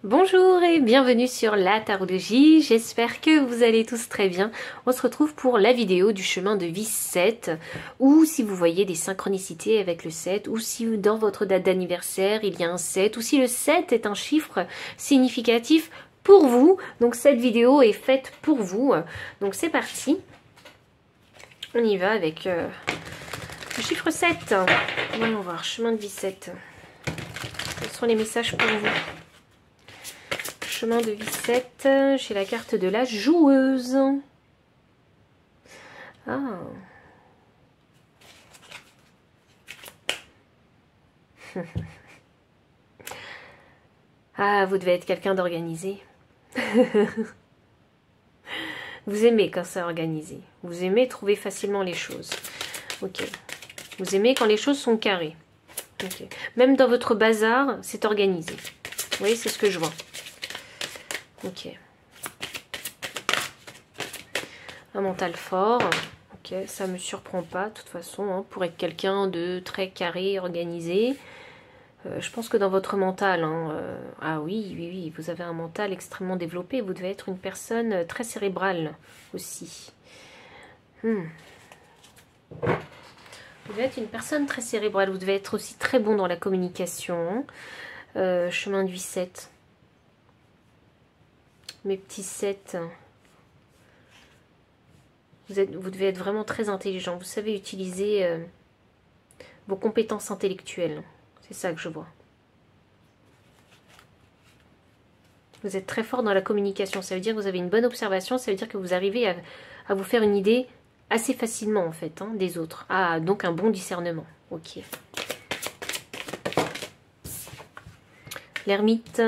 Bonjour et bienvenue sur la tarologie, j'espère que vous allez tous très bien. On se retrouve pour la vidéo du chemin de vie 7, ou si vous voyez des synchronicités avec le 7, ou si dans votre date d'anniversaire il y a un 7, ou si le 7 est un chiffre significatif pour vous. Donc cette vidéo est faite pour vous. Donc c'est parti, on y va avec le chiffre 7. Voyons voir, chemin de vie 7. Quels sont les messages pour vous? Chemin de vie 7, j'ai la carte de la joueuse. Ah. Ah, vous devez être quelqu'un d'organisé. Vous aimez quand c'est organisé. Vous aimez trouver facilement les choses. Ok. Vous aimez quand les choses sont carrées. Ok. Même dans votre bazar, c'est organisé. Vous voyez, c'est ce que je vois. Ok. Un mental fort. Ok, ça me surprend pas de toute façon, hein, pour être quelqu'un de très carré, organisé. Je pense que dans votre mental, ah oui, vous avez un mental extrêmement développé. Vous devez être une personne très cérébrale aussi. Vous devez être une personne très cérébrale. Vous devez être aussi très bon dans la communication. Chemin de vie 7. Mes petits 7, vous devez être vraiment très intelligent. Vous savez utiliser vos compétences intellectuelles. C'est ça que je vois. Vous êtes très fort dans la communication. Ça veut dire que vous avez une bonne observation. Ça veut dire que vous arrivez à vous faire une idée assez facilement, en fait, hein, des autres. Ah, donc un bon discernement. Ok. L'ermite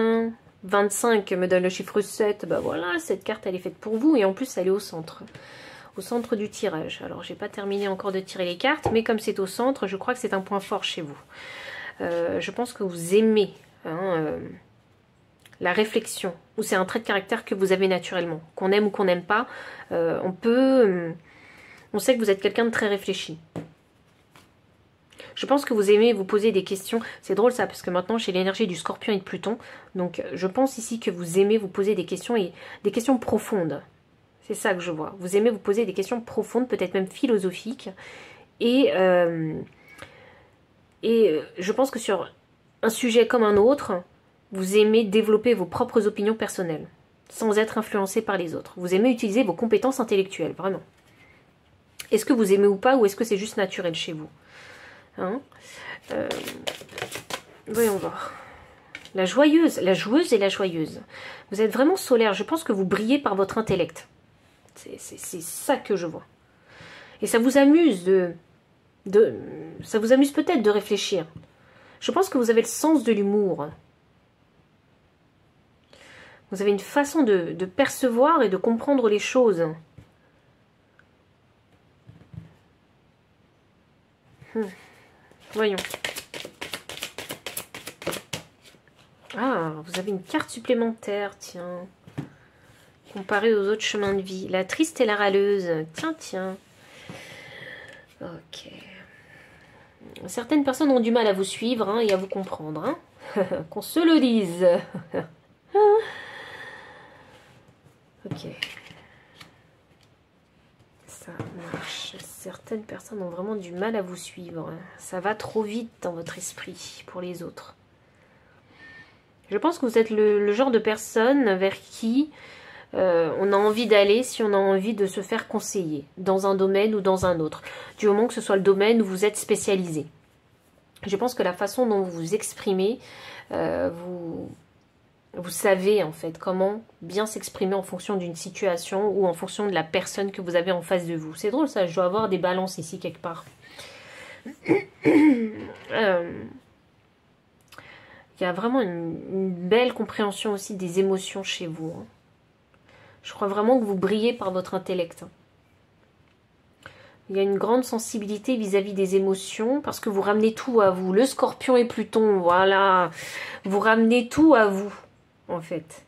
25 me donne le chiffre 7. Bah voilà, cette carte, elle est faite pour vous. Et en plus, elle est au centre du tirage. Alors, j'ai pas terminé encore de tirer les cartes, mais comme c'est au centre, je crois que c'est un point fort chez vous. Je pense que vous aimez la réflexion, ou c'est un trait de caractère que vous avez naturellement. Qu'on aime ou qu'on n'aime pas, on sait que vous êtes quelqu'un de très réfléchi. Je pense que vous aimez vous poser des questions. C'est drôle ça, parce que maintenant j'ai l'énergie du Scorpion et de Pluton. Donc je pense ici que vous aimez vous poser des questions, et des questions profondes. C'est ça que je vois. Vous aimez vous poser des questions profondes, peut-être même philosophiques. Et je pense que sur un sujet comme un autre, vous aimez développer vos propres opinions personnelles, sans être influencé par les autres. Vous aimez utiliser vos compétences intellectuelles, vraiment. Est-ce que vous aimez ou pas, ou est-ce que c'est juste naturel chez vous, hein? Voyons voir. La joyeuse, la joueuse et la joyeuse. Vous êtes vraiment solaire. Je pense que vous brillez par votre intellect. C'est ça que je vois. Et ça vous amuse ça vous amuse peut-être de réfléchir. Je pense que vous avez le sens de l'humour. Vous avez une façon de percevoir et de comprendre les choses. Voyons. Ah, vous avez une carte supplémentaire, tiens. Comparée aux autres chemins de vie. La triste et la râleuse. Tiens. Ok. Certaines personnes ont du mal à vous suivre, hein, et à vous comprendre. Hein. Qu'on se le dise. Ok. Ça marche. Certaines personnes ont vraiment du mal à vous suivre. Ça va trop vite dans votre esprit pour les autres. Je pense que vous êtes le genre de personne vers qui on a envie d'aller si on a envie de se faire conseiller dans un domaine ou dans un autre, du moment que ce soit le domaine où vous êtes spécialisé. Je pense que la façon dont vous vous exprimez, vous savez en fait comment bien s'exprimer en fonction d'une situation ou en fonction de la personne que vous avez en face de vous. C'est drôle ça, je dois avoir des balances ici quelque part. Il y a vraiment une belle compréhension aussi des émotions chez vous, hein. Je crois vraiment que vous brillez par votre intellect. Il y a une grande sensibilité vis-à-vis des émotions, parce que vous ramenez tout à vous. Le Scorpion et Pluton, voilà. Vous ramenez tout à vous, en fait.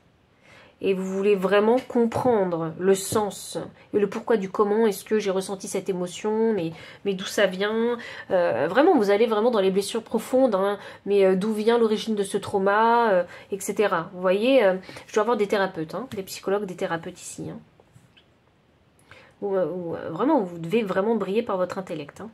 et vous voulez vraiment comprendre le sens et le pourquoi du comment est-ce que j'ai ressenti cette émotion, mais d'où ça vient. Vraiment, vous allez vraiment dans les blessures profondes, hein, mais d'où vient l'origine de ce trauma, etc. Vous voyez, je dois avoir des thérapeutes, hein, des psychologues, des thérapeutes ici. Hein. Vraiment, vous devez vraiment briller par votre intellect. Hein.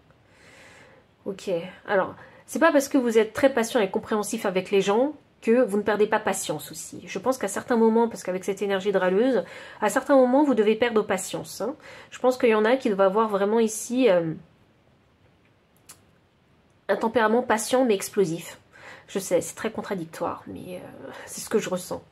Ok, alors, c'est pas parce que vous êtes très patient et compréhensif avec les gens que vous ne perdez pas patience aussi. Je pense qu'à certains moments, parce qu'avec cette énergie de râleuse, à certains moments, vous devez perdre patience. Hein. Je pense qu'il y en a qui doivent avoir vraiment ici un tempérament patient mais explosif. Je sais, c'est très contradictoire, mais c'est ce que je ressens.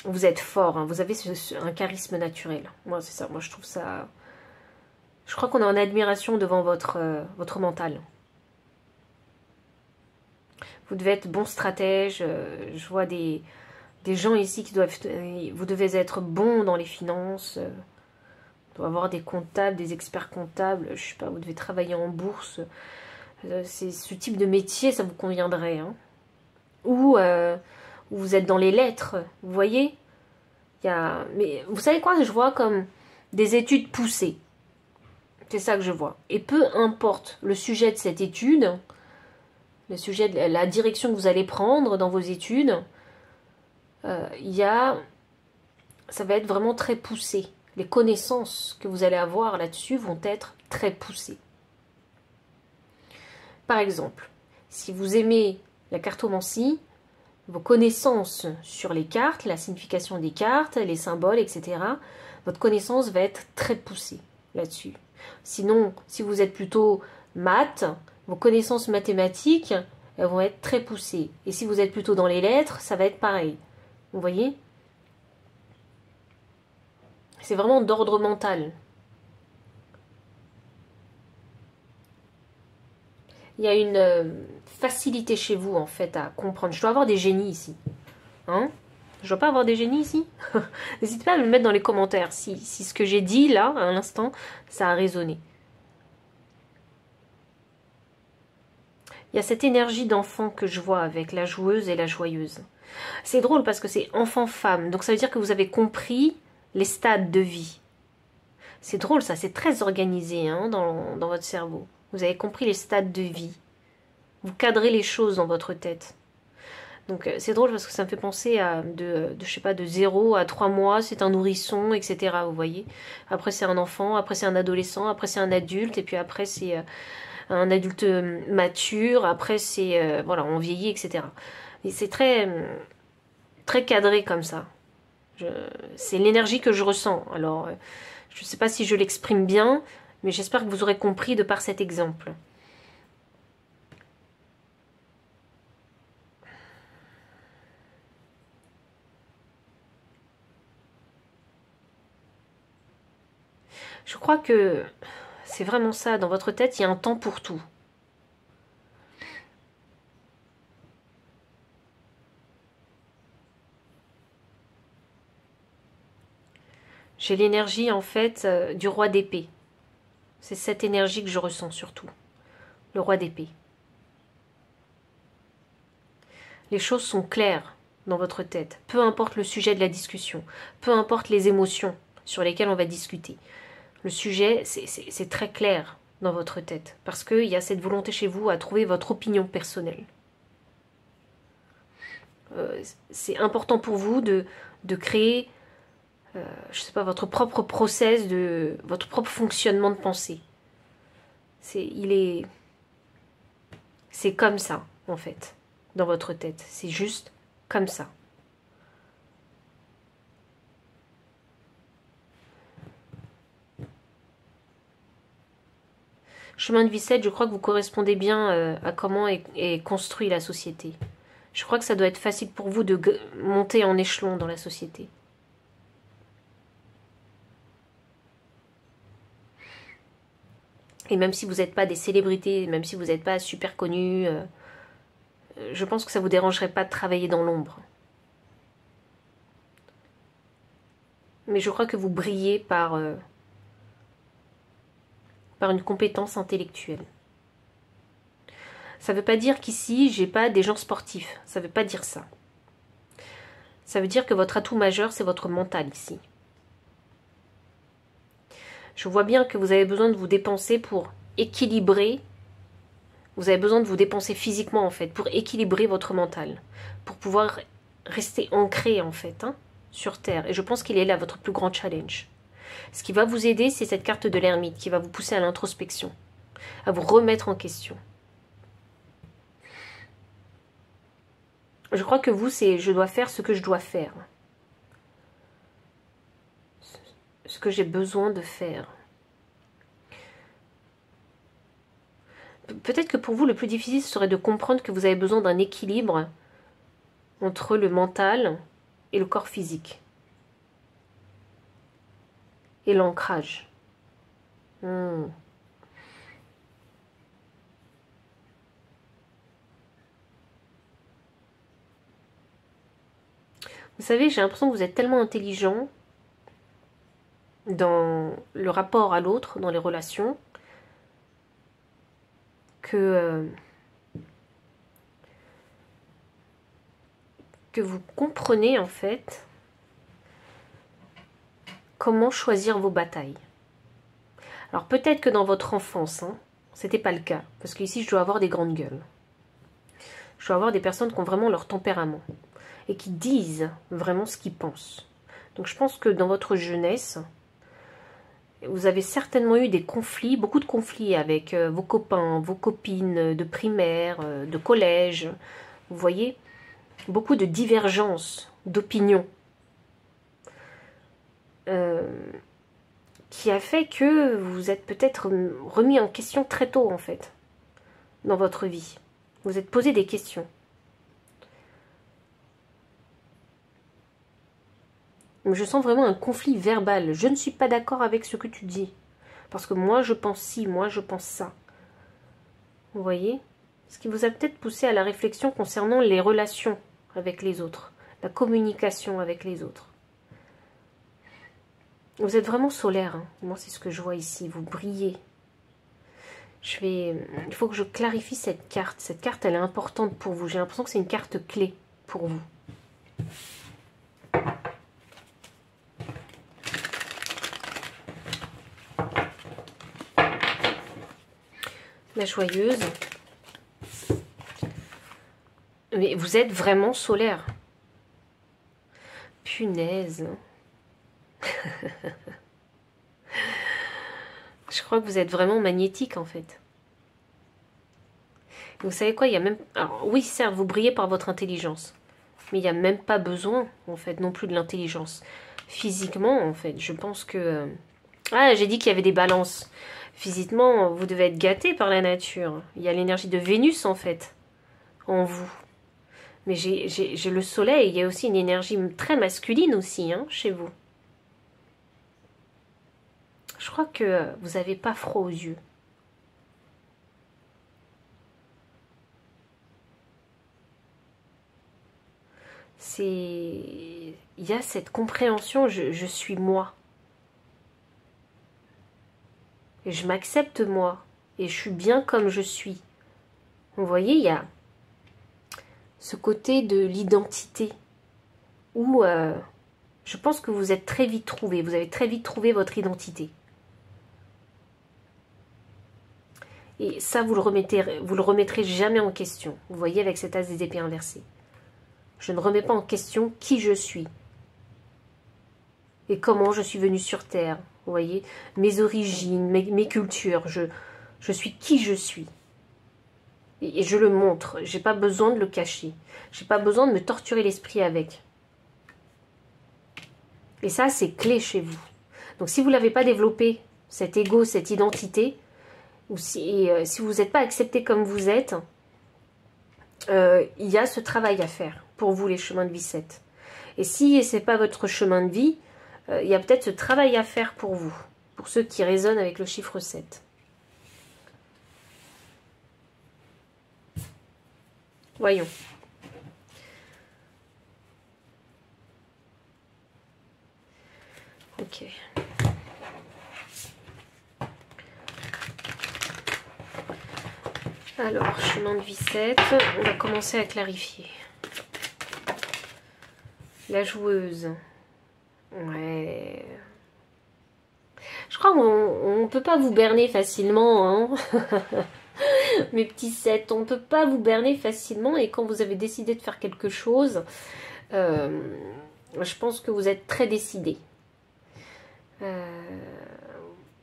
Vous êtes fort, hein, vous avez un charisme naturel. Moi, c'est ça, moi je trouve ça... Je crois qu'on est en admiration devant votre mental. Vous devez être bon stratège. Je vois des gens ici qui doivent... Vous devez être bon dans les finances. Vous devez avoir des comptables, des experts comptables. Je sais pas, vous devez travailler en bourse. C'est ce type de métier, ça vous conviendrait. Hein. Ou vous êtes dans les lettres, vous voyez. Mais vous savez quoi, je vois comme des études poussées. C'est ça que je vois. Et peu importe le sujet de cette étude, le sujet de la direction que vous allez prendre dans vos études, ça va être vraiment très poussé. Les connaissances que vous allez avoir là-dessus vont être très poussées. Par exemple, si vous aimez la cartomancie, vos connaissances sur les cartes, la signification des cartes, les symboles, etc., votre connaissance va être très poussée là-dessus. Sinon, si vous êtes plutôt maths, vos connaissances mathématiques, elles vont être très poussées. Et si vous êtes plutôt dans les lettres, ça va être pareil. Vous voyez? C'est vraiment d'ordre mental. Il y a une facilité chez vous, en fait, à comprendre. Je dois avoir des génies ici. Hein? Je dois pas avoir des génies ici? N'hésitez pas à me le mettre dans les commentaires si ce que j'ai dit là, à l'instant, ça a résonné. Il y a cette énergie d'enfant que je vois avec la joueuse et la joyeuse. C'est drôle parce que c'est enfant-femme, donc ça veut dire que vous avez compris les stades de vie. C'est drôle ça, c'est très organisé hein, dans votre cerveau. Vous avez compris les stades de vie. Vous cadrez les choses dans votre tête. Donc c'est drôle parce que ça me fait penser à je sais pas, de 0 à 3 mois, c'est un nourrisson, etc. Vous voyez. Après c'est un enfant, après c'est un adolescent, après c'est un adulte, et puis après c'est un adulte mature, après c'est voilà, on vieillit, etc. Et c'est très très cadré comme ça. C'est l'énergie que je ressens. Alors je ne sais pas si je l'exprime bien, mais j'espère que vous aurez compris de par cet exemple. Je crois que c'est vraiment ça. Dans votre tête, il y a un temps pour tout. J'ai l'énergie, en fait, du roi d'épée. C'est cette énergie que je ressens surtout. Le roi d'épée. Les choses sont claires dans votre tête. Peu importe le sujet de la discussion. Peu importe les émotions sur lesquelles on va discuter. Le sujet, c'est très clair dans votre tête. Parce qu'il y a cette volonté chez vous à trouver votre opinion personnelle. C'est important pour vous de créer, je sais pas, votre propre process, votre propre fonctionnement de pensée. C'est comme ça, en fait, dans votre tête. C'est juste comme ça. Chemin de vie 7, je crois que vous correspondez bien à comment est construite la société. Je crois que ça doit être facile pour vous de monter en échelon dans la société. Et même si vous n'êtes pas des célébrités, même si vous n'êtes pas super connus, je pense que ça ne vous dérangerait pas de travailler dans l'ombre. Mais je crois que vous brillez par une compétence intellectuelle. Ça ne veut pas dire qu'ici, j'ai pas des gens sportifs. Ça ne veut pas dire ça. Ça veut dire que votre atout majeur, c'est votre mental ici. Je vois bien que vous avez besoin de vous dépenser pour équilibrer. Vous avez besoin de vous dépenser physiquement, en fait, pour équilibrer votre mental. Pour pouvoir rester ancré, en fait, hein, sur Terre. Et je pense qu'il est là, votre plus grand challenge. Ce qui va vous aider, c'est cette carte de l'ermite qui va vous pousser à l'introspection, à vous remettre en question. Je crois que vous, c'est je dois faire ce que je dois faire. Ce que j'ai besoin de faire. Peut-être que pour vous, le plus difficile serait de comprendre que vous avez besoin d'un équilibre entre le mental et le corps physique. Et l'ancrage. Vous savez, j'ai l'impression que vous êtes tellement intelligent dans le rapport à l'autre, dans les relations, que vous comprenez en fait comment choisir vos batailles. Alors peut-être que dans votre enfance, hein, c'était pas le cas, parce qu'ici je dois avoir des grandes gueules. Je dois avoir des personnes qui ont vraiment leur tempérament et qui disent vraiment ce qu'ils pensent. Donc je pense que dans votre jeunesse, vous avez certainement eu des conflits, beaucoup de conflits avec vos copains, vos copines de primaire, de collège. Vous voyez, beaucoup de divergences d'opinion qui a fait que vous êtes peut-être remis en question très tôt en fait dans votre vie. Vous êtes posé des questions. Je sens vraiment un conflit verbal. Je ne suis pas d'accord avec ce que tu dis. Parce que moi, je pense ci, moi, je pense ça. Vous voyez? Ce qui vous a peut-être poussé à la réflexion concernant les relations avec les autres. La communication avec les autres. Vous êtes vraiment solaire. Hein. Moi, c'est ce que je vois ici. Vous brillez. Il faut que je clarifie cette carte. Cette carte, elle est importante pour vous. J'ai l'impression que c'est une carte clé pour vous. La joyeuse. Mais vous êtes vraiment solaire. Punaise. Je crois que vous êtes vraiment magnétique en fait. Vous savez quoi, il y a même... Alors oui, certes, vous brillez par votre intelligence. Mais il n'y a même pas besoin, en fait, non plus de l'intelligence. Physiquement, en fait, je pense que... Ah, j'ai dit qu'il y avait des balances. Physiquement, vous devez être gâté par la nature. Il y a l'énergie de Vénus, en fait, en vous. Mais j'ai le soleil, il y a aussi une énergie très masculine aussi, hein, chez vous. Je crois que vous n'avez pas froid aux yeux. Il y a cette compréhension, je suis moi. Et je m'accepte moi. Et je suis bien comme je suis. Vous voyez, il y a ce côté de l'identité où je pense que vous êtes très vite trouvé. Vous avez très vite trouvé votre identité. Et ça, vous le remettrez jamais en question. Vous voyez, avec cet as des épées inversées. Je ne remets pas en question qui je suis. Et comment je suis venue sur Terre. Vous voyez, mes origines, mes cultures. Je suis qui je suis. Et je le montre. J'ai pas besoin de le cacher. J'ai pas besoin de me torturer l'esprit avec. Et ça, c'est clé chez vous. Donc si vous ne l'avez pas développé, cet ego, cette identité, ou si vous n'êtes pas accepté comme vous êtes, il y a ce travail à faire pour vous, les chemins de vie 7. Et si ce n'est pas votre chemin de vie, il y a peut-être ce travail à faire pour vous, pour ceux qui résonnent avec le chiffre 7. Voyons. Ok. Alors, chemin de vie 7, on va commencer à clarifier. La joueuse. Ouais. Je crois qu'on ne peut pas vous berner facilement, hein. Mes petits 7, on ne peut pas vous berner facilement. Et quand vous avez décidé de faire quelque chose, je pense que vous êtes très décidé.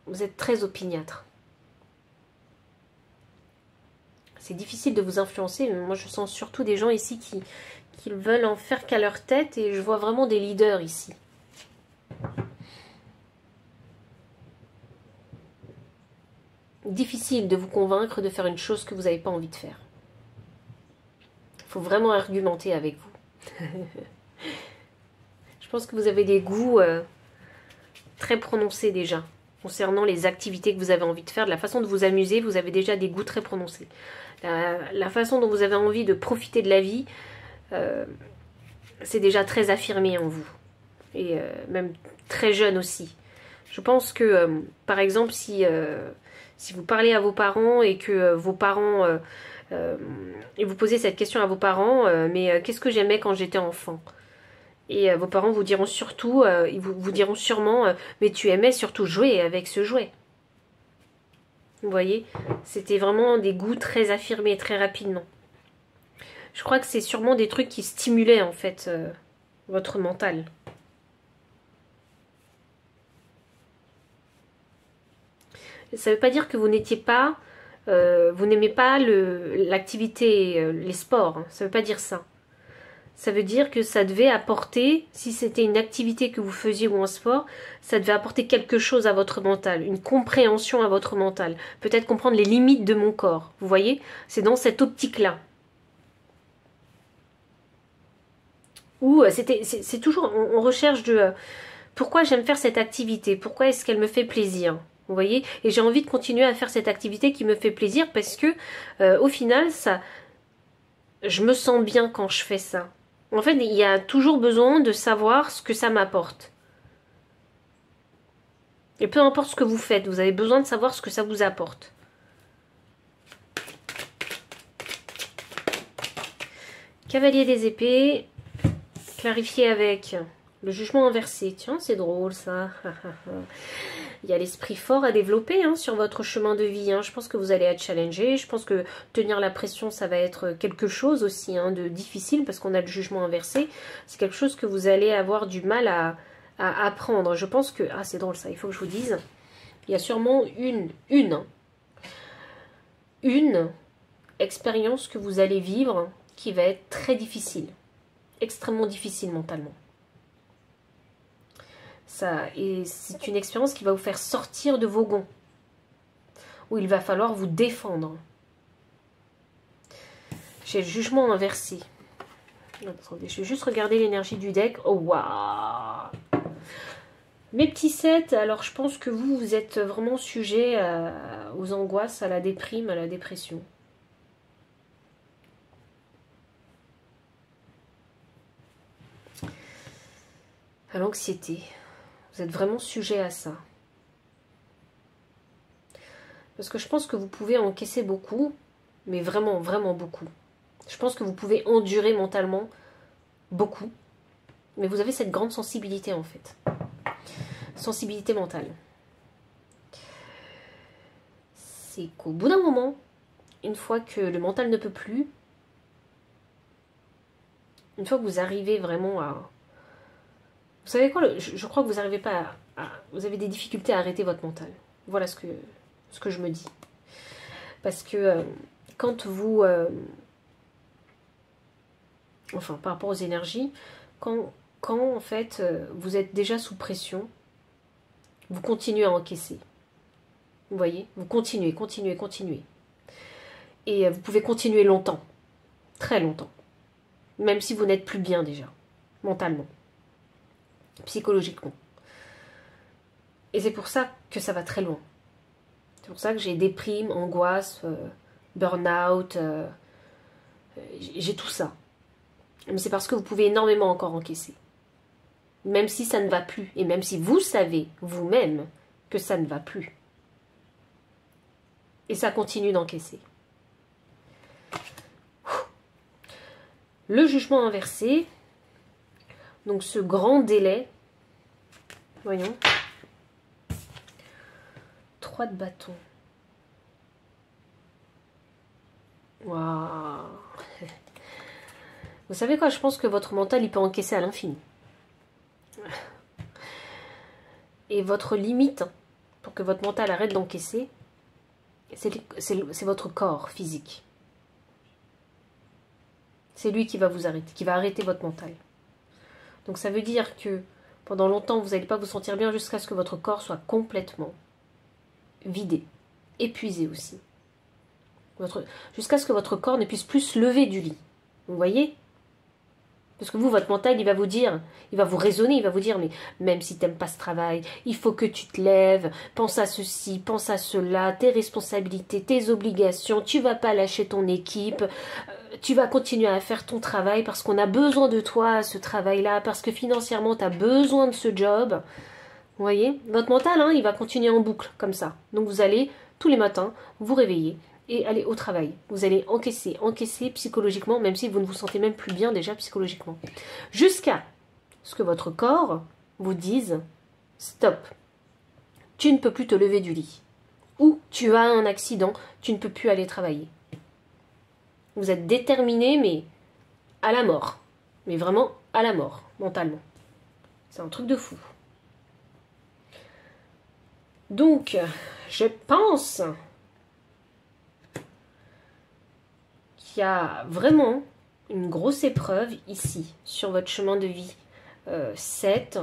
Vous êtes très opiniâtre. C'est difficile de vous influencer, mais moi je sens surtout des gens ici qui veulent en faire qu'à leur tête, et je vois vraiment des leaders ici. Difficile de vous convaincre de faire une chose que vous n'avez pas envie de faire. Il faut vraiment argumenter avec vous. Je pense que vous avez des goûts très prononcés déjà, concernant les activités que vous avez envie de faire, de la façon de vous amuser, vous avez déjà des goûts très prononcés. La façon dont vous avez envie de profiter de la vie, c'est déjà très affirmé en vous. Et même très jeune aussi. Je pense que, par exemple, si vous parlez à vos parents et que vos parents... et vous posez cette question à vos parents, mais qu'est-ce que j'aimais quand j'étais enfant? Et vos parents vous diront surtout, ils vous diront sûrement, mais tu aimais surtout jouer avec ce jouet. Vous voyez, c'était vraiment des goûts très affirmés, très rapidement. Je crois que c'est sûrement des trucs qui stimulaient en fait votre mental. Ça ne veut pas dire que vous n'étiez pas, vous n'aimez pas l'activité, les sports. Hein. Ça ne veut pas dire ça. Ça veut dire que ça devait apporter, si c'était une activité que vous faisiez ou un sport, ça devait apporter quelque chose à votre mental, une compréhension à votre mental. Peut-être comprendre les limites de mon corps. Vous voyez, c'est dans cette optique-là. Ou c'est toujours, on recherche de pourquoi j'aime faire cette activité, pourquoi est-ce qu'elle me fait plaisir. Vous voyez, et j'ai envie de continuer à faire cette activité qui me fait plaisir parce que au final, je me sens bien quand je fais ça. En fait, il y a toujours besoin de savoir ce que ça m'apporte. Et peu importe ce que vous faites, vous avez besoin de savoir ce que ça vous apporte. Cavalier des épées, clarifié avec le jugement inversé. Tiens, c'est drôle ça. Il y a l'esprit fort à développer hein, sur votre chemin de vie. Hein. Je pense que vous allez être challengé. Je pense que tenir la pression, ça va être quelque chose aussi hein, de difficile parce qu'on a le jugement inversé. C'est quelque chose que vous allez avoir du mal à apprendre. Je pense que... Ah, c'est drôle ça, il faut que je vous dise. Il y a sûrement une expérience que vous allez vivre qui va être très difficile. Extrêmement difficile mentalement. Et c'est une expérience qui va vous faire sortir de vos gonds, où il va falloir vous défendre. J'ai le jugement inversé. Attendez, je vais juste regarder l'énergie du deck. Oh, waouh! Mes petits 7, alors je pense que vous êtes vraiment sujet aux angoisses, à la déprime, à la dépression. À l'anxiété. Vous êtes vraiment sujet à ça. Parce que je pense que vous pouvez encaisser beaucoup, mais vraiment, vraiment beaucoup. Je pense que vous pouvez endurer mentalement beaucoup, mais vous avez cette grande sensibilité en fait. Sensibilité mentale. C'est qu'au bout d'un moment, une fois que le mental ne peut plus, une fois que vous arrivez vraiment à... Vous savez quoi, je crois que vous n'arrivez pas vous avez des difficultés à arrêter votre mental. Voilà ce que je me dis. Parce que quand vous... enfin, par rapport aux énergies, quand en fait, vous êtes déjà sous pression, vous continuez à encaisser. Vous voyez? Vous continuez. Et vous pouvez continuer longtemps. Très longtemps. Même si vous n'êtes plus bien déjà. Mentalement. Psychologiquement. Et c'est pour ça que ça va très loin. C'est pour ça que j'ai déprime, angoisse, burn-out, j'ai tout ça. Mais c'est parce que vous pouvez énormément encore encaisser. Même si ça ne va plus. Et même si vous savez, vous-même, que ça ne va plus. Et ça continue d'encaisser. Le jugement inversé, donc ce grand délai, voyons, 3 de bâton. Waouh. Vous savez quoi, je pense que votre mental, il peut encaisser à l'infini. Et votre limite, pour que votre mental arrête d'encaisser, c'est votre corps physique. C'est lui qui va vous arrêter, qui va arrêter votre mental. Donc ça veut dire que pendant longtemps, vous n'allez pas vous sentir bien jusqu'à ce que votre corps soit complètement vidé, épuisé aussi. Jusqu'à ce que votre corps ne puisse plus se lever du lit. Vous voyez ? Parce que vous, votre mental, il va vous dire, il va vous raisonner, il va vous dire, mais même si tu n'aimes pas ce travail, il faut que tu te lèves, pense à ceci, pense à cela, tes responsabilités, tes obligations, tu vas pas lâcher ton équipe, tu vas continuer à faire ton travail parce qu'on a besoin de toi à ce travail-là, parce que financièrement, tu as besoin de ce job. Vous voyez ? Votre mental, hein, il va continuer en boucle, comme ça. Donc vous allez, tous les matins, vous réveiller et aller au travail. Vous allez encaisser psychologiquement, même si vous ne vous sentez même plus bien déjà psychologiquement. Jusqu'à ce que votre corps vous dise « Stop, tu ne peux plus te lever du lit. » Ou « Tu as un accident, tu ne peux plus aller travailler. » Vous êtes déterminé, mais à la mort. Mais vraiment à la mort, mentalement. C'est un truc de fou. Donc, je pense qu'il y a vraiment une grosse épreuve ici, sur votre chemin de vie 7,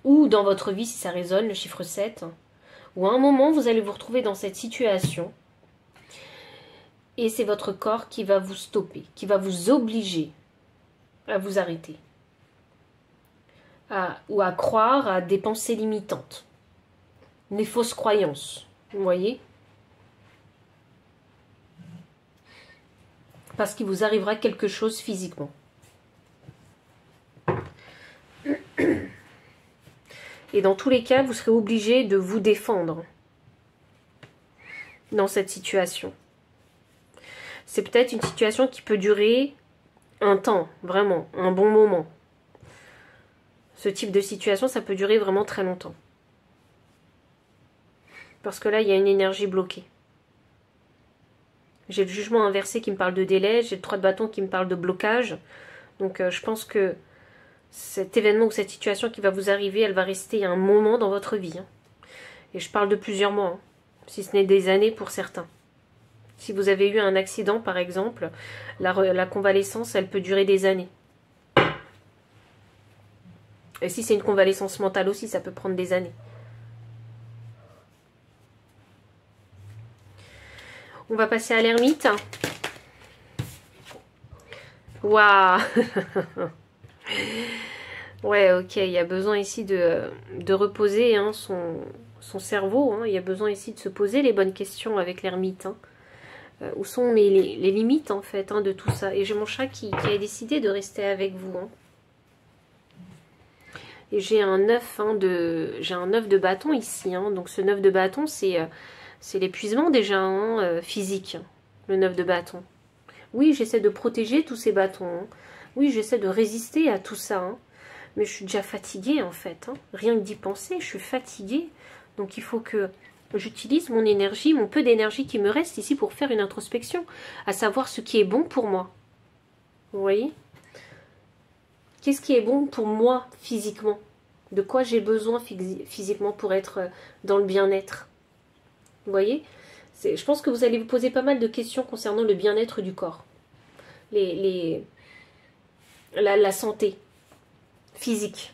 ou dans votre vie, si ça résonne, le chiffre 7, où à un moment, vous allez vous retrouver dans cette situation, et c'est votre corps qui va vous stopper, qui va vous obliger à vous arrêter, ou à croire à des pensées limitantes, des fausses croyances, vous voyez ? Parce qu'il vous arrivera quelque chose physiquement. Et dans tous les cas, vous serez obligé de vous défendre dans cette situation. C'est peut-être une situation qui peut durer un temps, vraiment, un bon moment. Ce type de situation, ça peut durer vraiment très longtemps. Parce que là, il y a une énergie bloquée. J'ai le jugement inversé qui me parle de délai, j'ai le 3 de bâton qui me parle de blocage. Donc je pense que cet événement ou cette situation qui va vous arriver, elle va rester un moment dans votre vie. Hein. Et je parle de plusieurs mois, hein, si ce n'est des années pour certains. Si vous avez eu un accident, par exemple, la convalescence, elle peut durer des années. Et si c'est une convalescence mentale aussi, ça peut prendre des années. On va passer à l'ermite. Waouh. Ouais, ok, il y a besoin ici de reposer hein, son cerveau. Hein. Il y a besoin ici de se poser les bonnes questions avec l'ermite. Hein. Où sont les limites, en fait, hein, de tout ça. Et j'ai mon chat qui a décidé de rester avec vous. Hein. Et j'ai un 9 hein, de bâton ici. Hein. Donc ce 9 de bâton, c'est l'épuisement déjà hein, physique, le 9 de bâton. Oui, j'essaie de protéger tous ces bâtons. Hein. Oui, j'essaie de résister à tout ça. Hein. Mais je suis déjà fatiguée en fait. Hein. Rien que d'y penser, je suis fatiguée. Donc il faut que j'utilise mon énergie, mon peu d'énergie qui me reste ici pour faire une introspection. À savoir ce qui est bon pour moi. Vous voyez ? Qu'est-ce qui est bon pour moi physiquement? De quoi j'ai besoin physiquement pour être dans le bien-être? Vous voyez? Je pense que vous allez vous poser pas mal de questions concernant le bien-être du corps. La santé physique.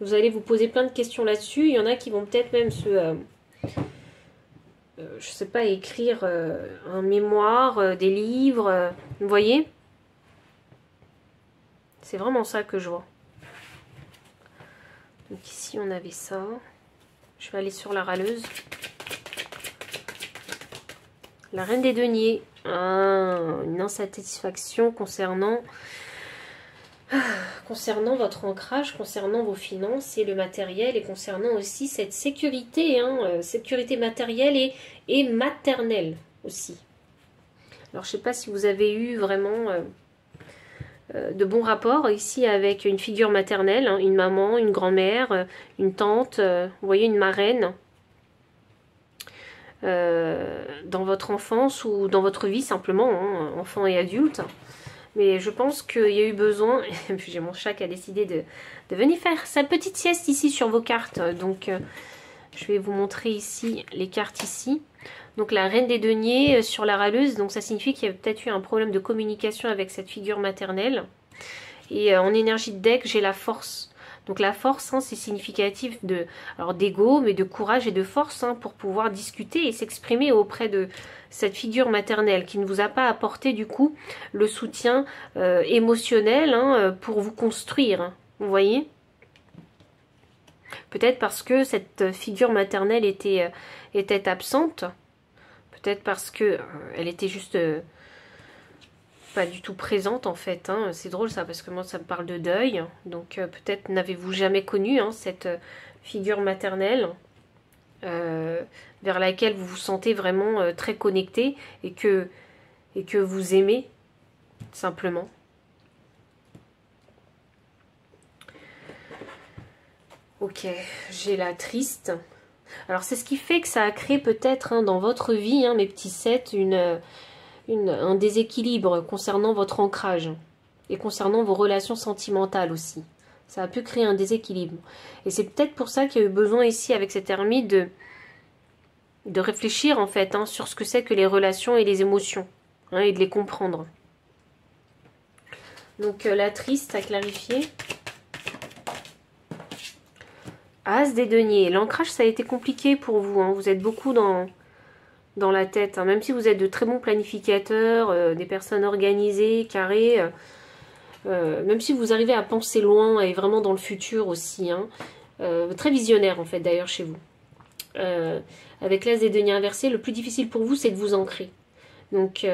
Vous allez vous poser plein de questions là-dessus. Il y en a qui vont peut-être même je sais pas, écrire un mémoire, des livres. Vous voyez? C'est vraiment ça que je vois. Donc ici, on avait ça. Je vais aller sur la râleuse. La reine des deniers. Une insatisfaction concernant votre ancrage, concernant vos finances et le matériel, et concernant aussi cette sécurité, hein, sécurité matérielle et maternelle aussi. Alors, je ne sais pas si vous avez eu vraiment de bons rapports ici avec une figure maternelle, hein, une maman, une grand-mère, une tante, vous voyez, une marraine, dans votre enfance ou dans votre vie simplement, hein, enfant et adulte. Mais je pense qu'il y a eu besoin, et puis j'ai mon chat qui a décidé de venir faire sa petite sieste ici sur vos cartes. Donc je vais vous montrer ici les cartes ici. Donc la reine des deniers sur la râleuse, donc ça signifie qu'il y a peut-être eu un problème de communication avec cette figure maternelle. Et en énergie de deck, j'ai la force. Donc la force, hein, c'est significatif de, alors d'ego, mais de courage et de force, hein, pour pouvoir discuter et s'exprimer auprès de cette figure maternelle qui ne vous a pas apporté du coup le soutien émotionnel, hein, pour vous construire. Hein, vous voyez? Peut-être parce que cette figure maternelle était absente. Peut-être parce que elle était juste pas du tout présente en fait. Hein. C'est drôle ça parce que moi ça me parle de deuil. Donc peut-être n'avez-vous jamais connu, hein, cette figure maternelle vers laquelle vous vous sentez vraiment très connecté et que vous aimez simplement. Ok, j'ai la triste. Alors c'est ce qui fait que ça a créé peut-être, hein, dans votre vie, hein, mes petits 7, un déséquilibre concernant votre ancrage et concernant vos relations sentimentales aussi. Ça a pu créer un déséquilibre. Et c'est peut-être pour ça qu'il y a eu besoin ici avec cette ermite de réfléchir en fait, hein, sur ce que c'est que les relations et les émotions, hein, et de les comprendre. Donc la triste à clarifier. As des deniers. L'ancrage, ça a été compliqué pour vous. Hein. Vous êtes beaucoup dans la tête. Hein. Même si vous êtes de très bons planificateurs, des personnes organisées, carrées, même si vous arrivez à penser loin et vraiment dans le futur aussi. Hein. Très visionnaire en fait d'ailleurs chez vous. Avec l'As des deniers inversés, le plus difficile pour vous, c'est de vous ancrer. Donc,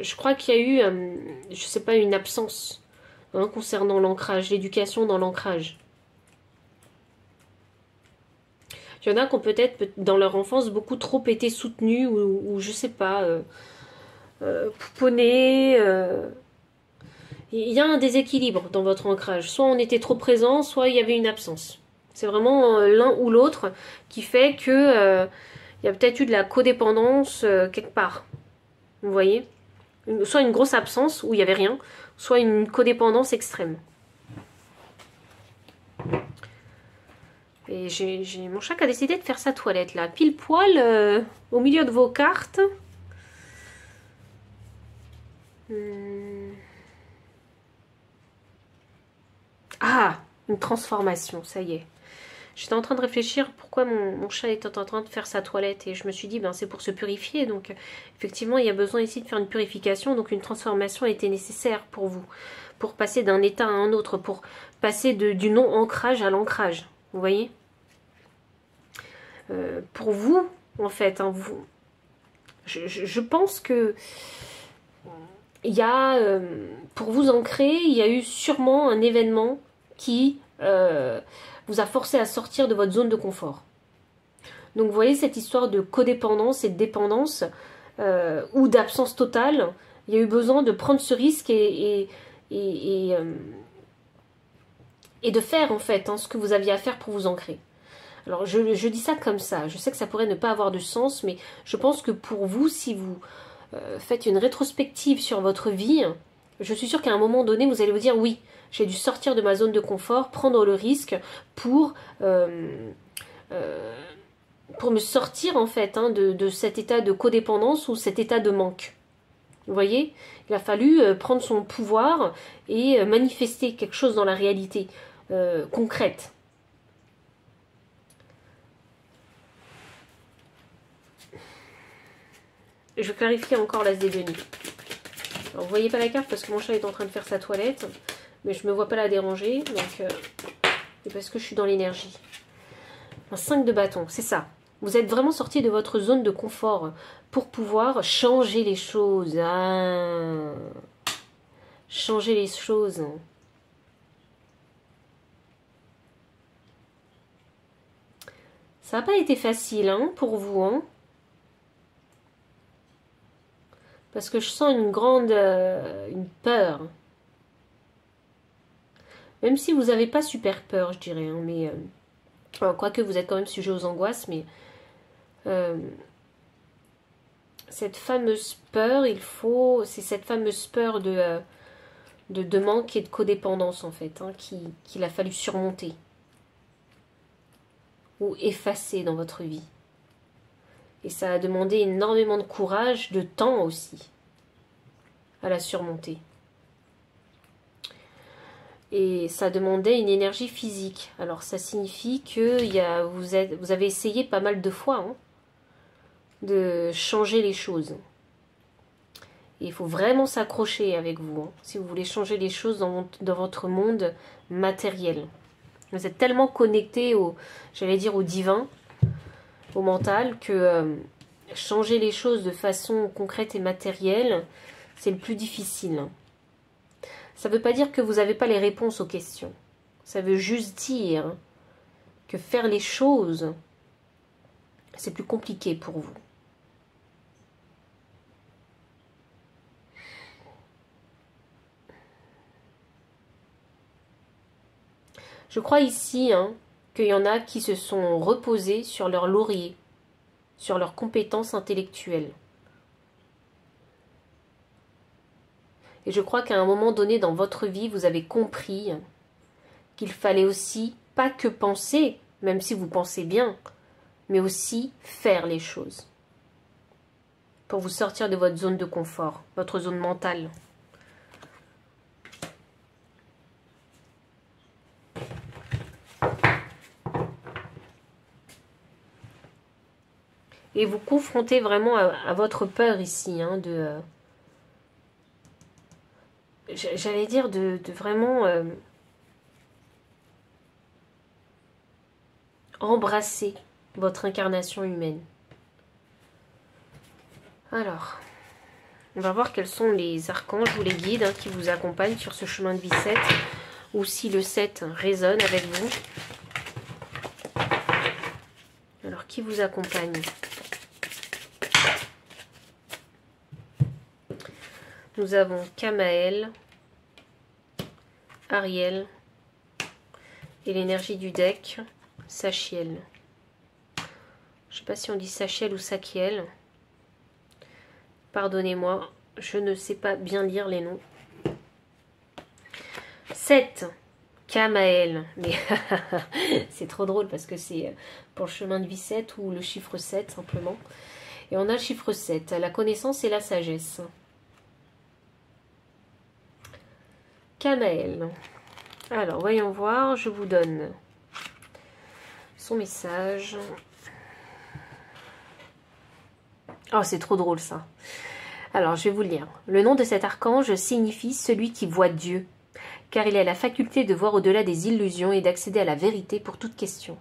je crois qu'il y a eu, je sais pas, une absence, hein, concernant l'ancrage, l'éducation dans l'ancrage. Il y en a qui ont peut-être, dans leur enfance, beaucoup trop été soutenus ou je sais pas, pouponnés. Il y a un déséquilibre dans votre ancrage. Soit on était trop présent, soit il y avait une absence. C'est vraiment l'un ou l'autre qui fait que il y a peut-être eu de la codépendance quelque part. Vous voyez? Soit une grosse absence où il n'y avait rien, soit une codépendance extrême. Et j'ai mon chat qui a décidé de faire sa toilette là, pile poil au milieu de vos cartes. Ah, une transformation, ça y est. J'étais en train de réfléchir pourquoi mon chat était en train de faire sa toilette et je me suis dit, ben c'est pour se purifier. Donc effectivement, il y a besoin ici de faire une purification, donc une transformation était nécessaire pour vous, pour passer d'un état à un autre, pour passer du non-ancrage à l'ancrage. Vous voyez? Pour vous, en fait, hein, je pense que il y a, pour vous ancrer, il y a eu sûrement un événement qui vous a forcé à sortir de votre zone de confort. Donc vous voyez cette histoire de codépendance et de dépendance ou d'absence totale, il y a eu besoin de prendre ce risque et de faire en fait, hein, ce que vous aviez à faire pour vous ancrer. Alors je dis ça comme ça, je sais que ça pourrait ne pas avoir de sens, mais je pense que pour vous, si vous faites une rétrospective sur votre vie, je suis sûre qu'à un moment donné, vous allez vous dire oui, j'ai dû sortir de ma zone de confort, prendre le risque pour me sortir en fait, hein, de cet état de codépendance ou cet état de manque. Vous voyez, il a fallu prendre son pouvoir et manifester quelque chose dans la réalité concrète. Je vais clarifier encore l'As des deniers. Alors, vous voyez pas la carte parce que mon chat est en train de faire sa toilette, mais je me vois pas la déranger, donc c'est parce que je suis dans l'énergie. Un 5 de bâton, c'est ça. Vous êtes vraiment sorti de votre zone de confort pour pouvoir changer les choses. Ah, changer les choses. Ça n'a pas été facile, hein, pour vous, hein. Parce que je sens une grande une peur. Même si vous n'avez pas super peur, je dirais. Hein, mais quoique vous êtes quand même sujet aux angoisses, mais cette fameuse peur, c'est cette fameuse peur de manque et de codépendance en fait, hein, qu'il a fallu surmonter ou effacer dans votre vie. Et ça a demandé énormément de courage, de temps aussi, à la surmonter. Et ça demandait une énergie physique. Alors ça signifie que vous avez essayé pas mal de fois hein, de changer les choses. Et il faut vraiment s'accrocher avec vous, hein, si vous voulez changer les choses dans votre monde matériel. Vous êtes tellement connecté j'allais dire au divin, au mental, que changer les choses de façon concrète et matérielle, c'est le plus difficile. Ça ne veut pas dire que vous n'avez pas les réponses aux questions. Ça veut juste dire que faire les choses, c'est plus compliqué pour vous. Je crois ici hein, qu'il y en a qui se sont reposés sur leur laurier, sur leurs compétences intellectuelles. Et je crois qu'à un moment donné dans votre vie, vous avez compris qu'il fallait aussi, pas que penser, même si vous pensez bien, mais aussi faire les choses. Pour vous sortir de votre zone de confort, votre zone mentale. Et vous confrontez vraiment à votre peur ici, hein, j'allais dire de vraiment embrasser votre incarnation humaine. Alors, on va voir quels sont les archanges ou les guides hein, qui vous accompagnent sur ce chemin de vie 7, ou si le 7 résonne avec vous. Alors, qui vous accompagne ? Nous avons Kamael, Ariel et l'énergie du deck, Sachiel. Je ne sais pas si on dit Sachiel ou Sakiel. Pardonnez-moi, je ne sais pas bien lire les noms. 7, Kamael. Mais c'est trop drôle parce que c'est pour le chemin de vie 7 ou le chiffre 7 simplement. Et on a le chiffre 7, la connaissance et la sagesse. Kamael. Alors, voyons voir, je vous donne son message. Oh, c'est trop drôle ça. Alors, je vais vous le lire. Le nom de cet archange signifie celui qui voit Dieu, car il a la faculté de voir au-delà des illusions et d'accéder à la vérité pour toute question.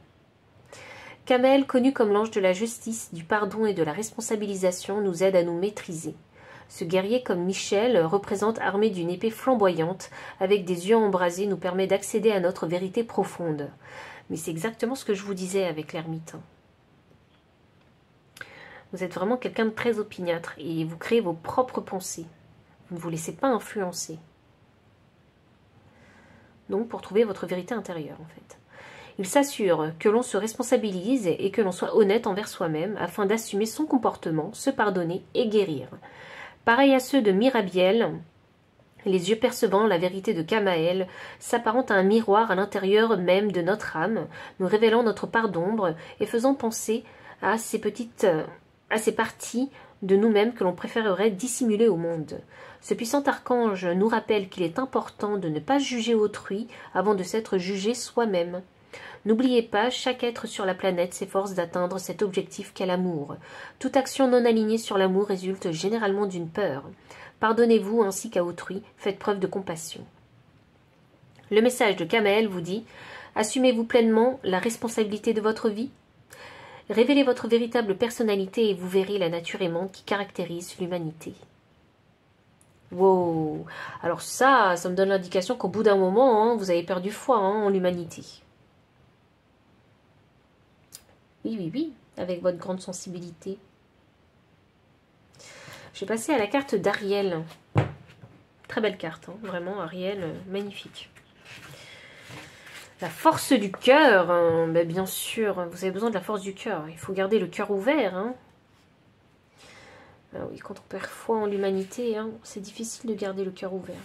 Kamael, connu comme l'ange de la justice, du pardon et de la responsabilisation, nous aide à nous maîtriser. Ce guerrier comme Michel représente armé d'une épée flamboyante, avec des yeux embrasés, nous permet d'accéder à notre vérité profonde. Mais c'est exactement ce que je vous disais avec l'ermite. Vous êtes vraiment quelqu'un de très opiniâtre et vous créez vos propres pensées. Vous ne vous laissez pas influencer. Donc pour trouver votre vérité intérieure en fait. Il s'assure que l'on se responsabilise et que l'on soit honnête envers soi-même afin d'assumer son comportement, se pardonner et guérir. Pareil à ceux de Mirabiel, les yeux percevant la vérité de Kamael s'apparentent à un miroir à l'intérieur même de notre âme, nous révélant notre part d'ombre et faisant penser à ces parties de nous-mêmes que l'on préférerait dissimuler au monde. Ce puissant archange nous rappelle qu'il est important de ne pas juger autrui avant de s'être jugé soi-même. N'oubliez pas, chaque être sur la planète s'efforce d'atteindre cet objectif qu'est l'amour. Toute action non alignée sur l'amour résulte généralement d'une peur. Pardonnez-vous ainsi qu'à autrui, faites preuve de compassion. Le message de Kamael vous dit « Assumez-vous pleinement la responsabilité de votre vie ?» Révélez votre véritable personnalité et vous verrez la nature aimante qui caractérise l'humanité. Wow. Alors ça me donne l'indication qu'au bout d'un moment, hein, vous avez perdu foi hein, en l'humanité. Oui, avec votre grande sensibilité. Je vais passer à la carte d'Ariel. Très belle carte, hein, vraiment, Ariel, magnifique. La force du cœur, hein, ben bien sûr, vous avez besoin de la force du cœur. Il faut garder le cœur ouvert. Hein. Ah oui, quand on perd foi en l'humanité, hein, c'est difficile de garder le cœur ouvert.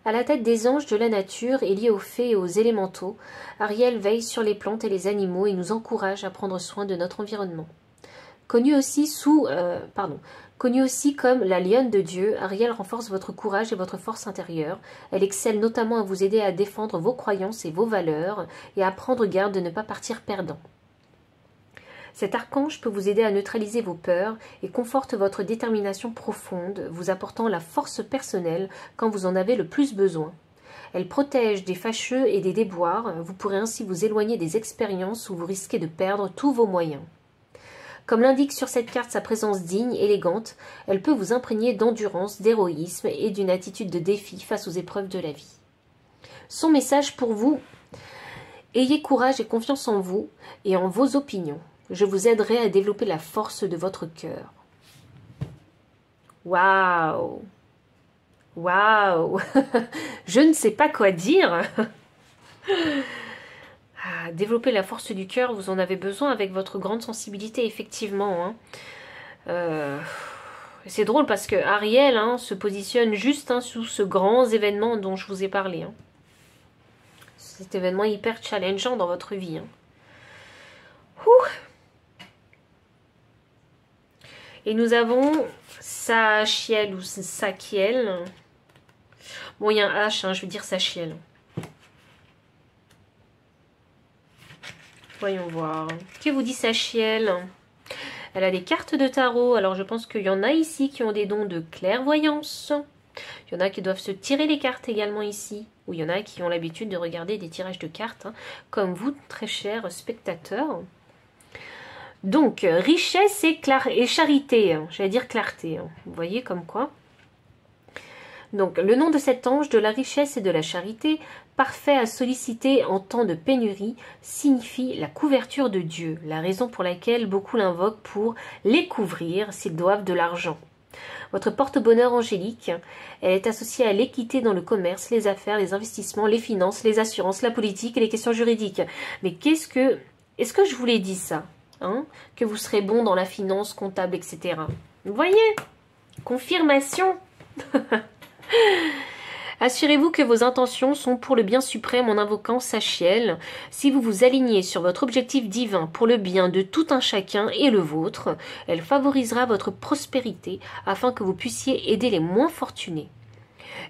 À la tête des anges de la nature et lié aux fées et aux élémentaux, Ariel veille sur les plantes et les animaux et nous encourage à prendre soin de notre environnement. Connue aussi comme la lionne de Dieu, Ariel renforce votre courage et votre force intérieure. Elle excelle notamment à vous aider à défendre vos croyances et vos valeurs et à prendre garde de ne pas partir perdant. Cet archange peut vous aider à neutraliser vos peurs et conforte votre détermination profonde, vous apportant la force personnelle quand vous en avez le plus besoin. Elle protège des fâcheux et des déboires, vous pourrez ainsi vous éloigner des expériences où vous risquez de perdre tous vos moyens. Comme l'indique sur cette carte sa présence digne, élégante, elle peut vous imprégner d'endurance, d'héroïsme et d'une attitude de défi face aux épreuves de la vie. Son message pour vous: ayez courage et confiance en vous et en vos opinions. Je vous aiderai à développer la force de votre cœur. Waouh! Waouh! Je ne sais pas quoi dire. Développer la force du cœur, vous en avez besoin avec votre grande sensibilité, effectivement. Hein. C'est drôle parce que Ariel se positionne juste sous ce grand événement dont je vous ai parlé. Hein. Cet événement hyper challengeant dans votre vie. Hein. Et nous avons Sachiel ou Sakiel. Bon, il y a un H, je vais dire Sachiel. Voyons voir. Que vous dit Sachiel? Elle a des cartes de tarot. Alors, je pense qu'il y en a ici qui ont des dons de clairvoyance. Il y en a qui doivent se tirer les cartes également ici. Ou il y en a qui ont l'habitude de regarder des tirages de cartes. Comme vous, très chers spectateurs. Donc, richesse et charité, j'allais dire clarté, vous voyez comme quoi. Donc, le nom de cet ange de la richesse et de la charité, parfait à solliciter en temps de pénurie, signifie la couverture de Dieu, la raison pour laquelle beaucoup l'invoquent pour les couvrir s'ils doivent de l'argent. Votre porte-bonheur angélique, elle est associée à l'équité dans le commerce, les affaires, les investissements, les finances, les assurances, la politique et les questions juridiques. Mais est-ce que je vous l'ai dit ça? Que vous serez bon dans la finance, comptable, etc. Vous voyez? Confirmation. Assurez-vous que vos intentions sont pour le bien suprême en invoquant Sachiel. Si vous vous alignez sur votre objectif divin pour le bien de tout un chacun et le vôtre, elle favorisera votre prospérité afin que vous puissiez aider les moins fortunés.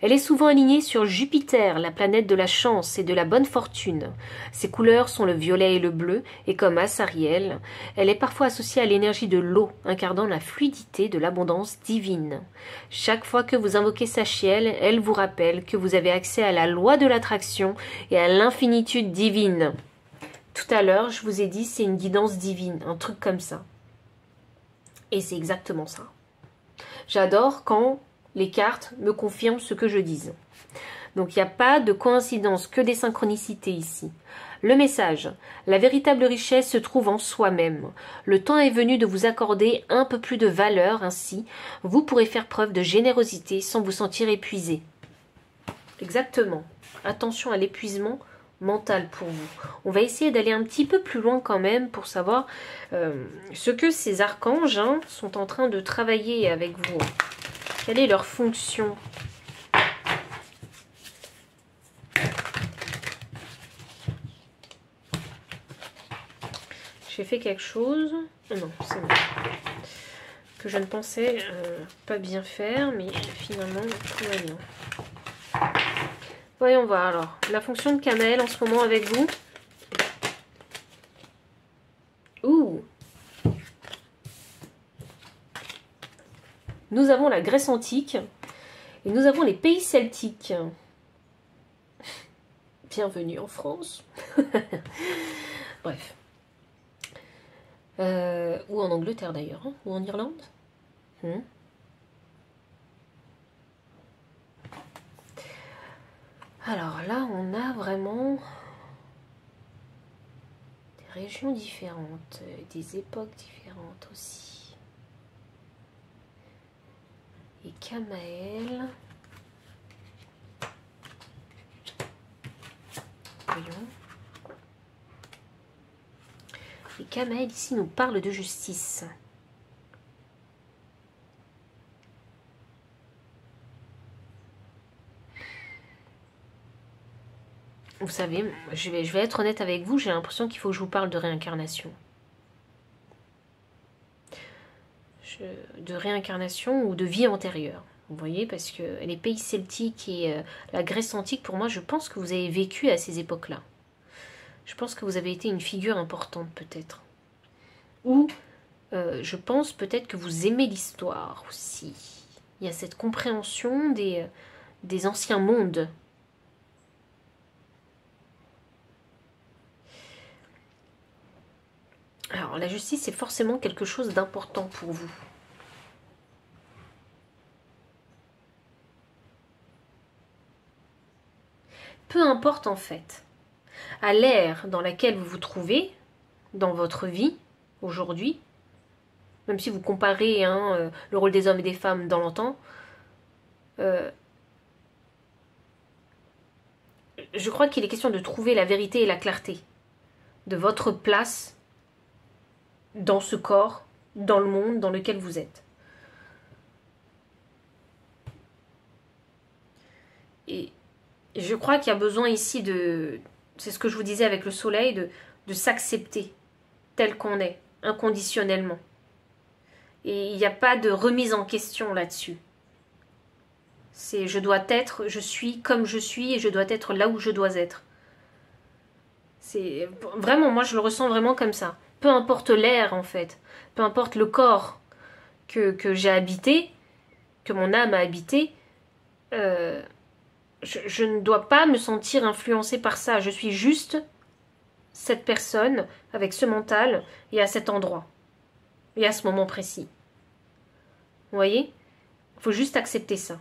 Elle est souvent alignée sur Jupiter, la planète de la chance et de la bonne fortune. Ses couleurs sont le violet et le bleu, et comme Asariel, elle est parfois associée à l'énergie de l'eau, incarnant la fluidité de l'abondance divine. Chaque fois que vous invoquez Sachiel, elle vous rappelle que vous avez accès à la loi de l'attraction et à l'infinitude divine. Tout à l'heure, je vous ai dit, c'est une guidance divine, un truc comme ça. Et c'est exactement ça. J'adore quand les cartes me confirment ce que je dis. Donc il n'y a pas de coïncidence, que des synchronicités ici. Le message: la véritable richesse se trouve en soi-même. Le temps est venu de vous accorder un peu plus de valeur, ainsi vous pourrez faire preuve de générosité sans vous sentir épuisé. Exactement. Attention à l'épuisement mental pour vous. On va essayer d'aller un petit peu plus loin quand même pour savoir ce que ces archanges sont en train de travailler avec vous. Quelle est leur fonction? J'ai fait quelque chose. Non, c'est bon. Que je ne pensais pas bien faire, mais finalement, tout va bien. Voyons voir alors. La fonction de Canaël en ce moment avec vous. Ouh! Nous avons la Grèce antique et nous avons les pays celtiques. Bienvenue en France. Bref. Ou en Angleterre d'ailleurs, ou en Irlande. Alors là, on a vraiment des régions différentes, des époques différentes aussi. Et Kamael. Voyons. Et Kamael ici nous parle de justice. Vous savez, je vais être honnête avec vous, j'ai l'impression qu'il faut que je vous parle de réincarnation. De réincarnation ou de vie antérieure. Vous voyez, parce que les pays celtiques et la Grèce antique, pour moi, je pense que vous avez vécu à ces époques-là. Je pense que vous avez été une figure importante, peut-être. Ou, je pense peut-être que vous aimez l'histoire aussi. Il y a cette compréhension des anciens mondes. Alors, la justice est forcément quelque chose d'important pour vous. Peu importe en fait, à l'ère dans laquelle vous vous trouvez, dans votre vie, aujourd'hui, même si vous comparez le rôle des hommes et des femmes dans longtemps, je crois qu'il est question de trouver la vérité et la clarté de votre place dans ce corps, dans le monde dans lequel vous êtes. Et je crois qu'il y a besoin ici de... C'est ce que je vous disais avec le soleil, de s'accepter tel qu'on est, inconditionnellement. Et il n'y a pas de remise en question là-dessus. C'est je dois être, je suis comme je suis et je dois être là où je dois être. C'est vraiment, moi je le ressens vraiment comme ça. Peu importe l'air en fait, peu importe le corps que j'ai habité, que mon âme a habité, je ne dois pas me sentir influencée par ça. Je suis juste cette personne avec ce mental et à cet endroit et à ce moment précis. Vous voyez? Il faut juste accepter ça.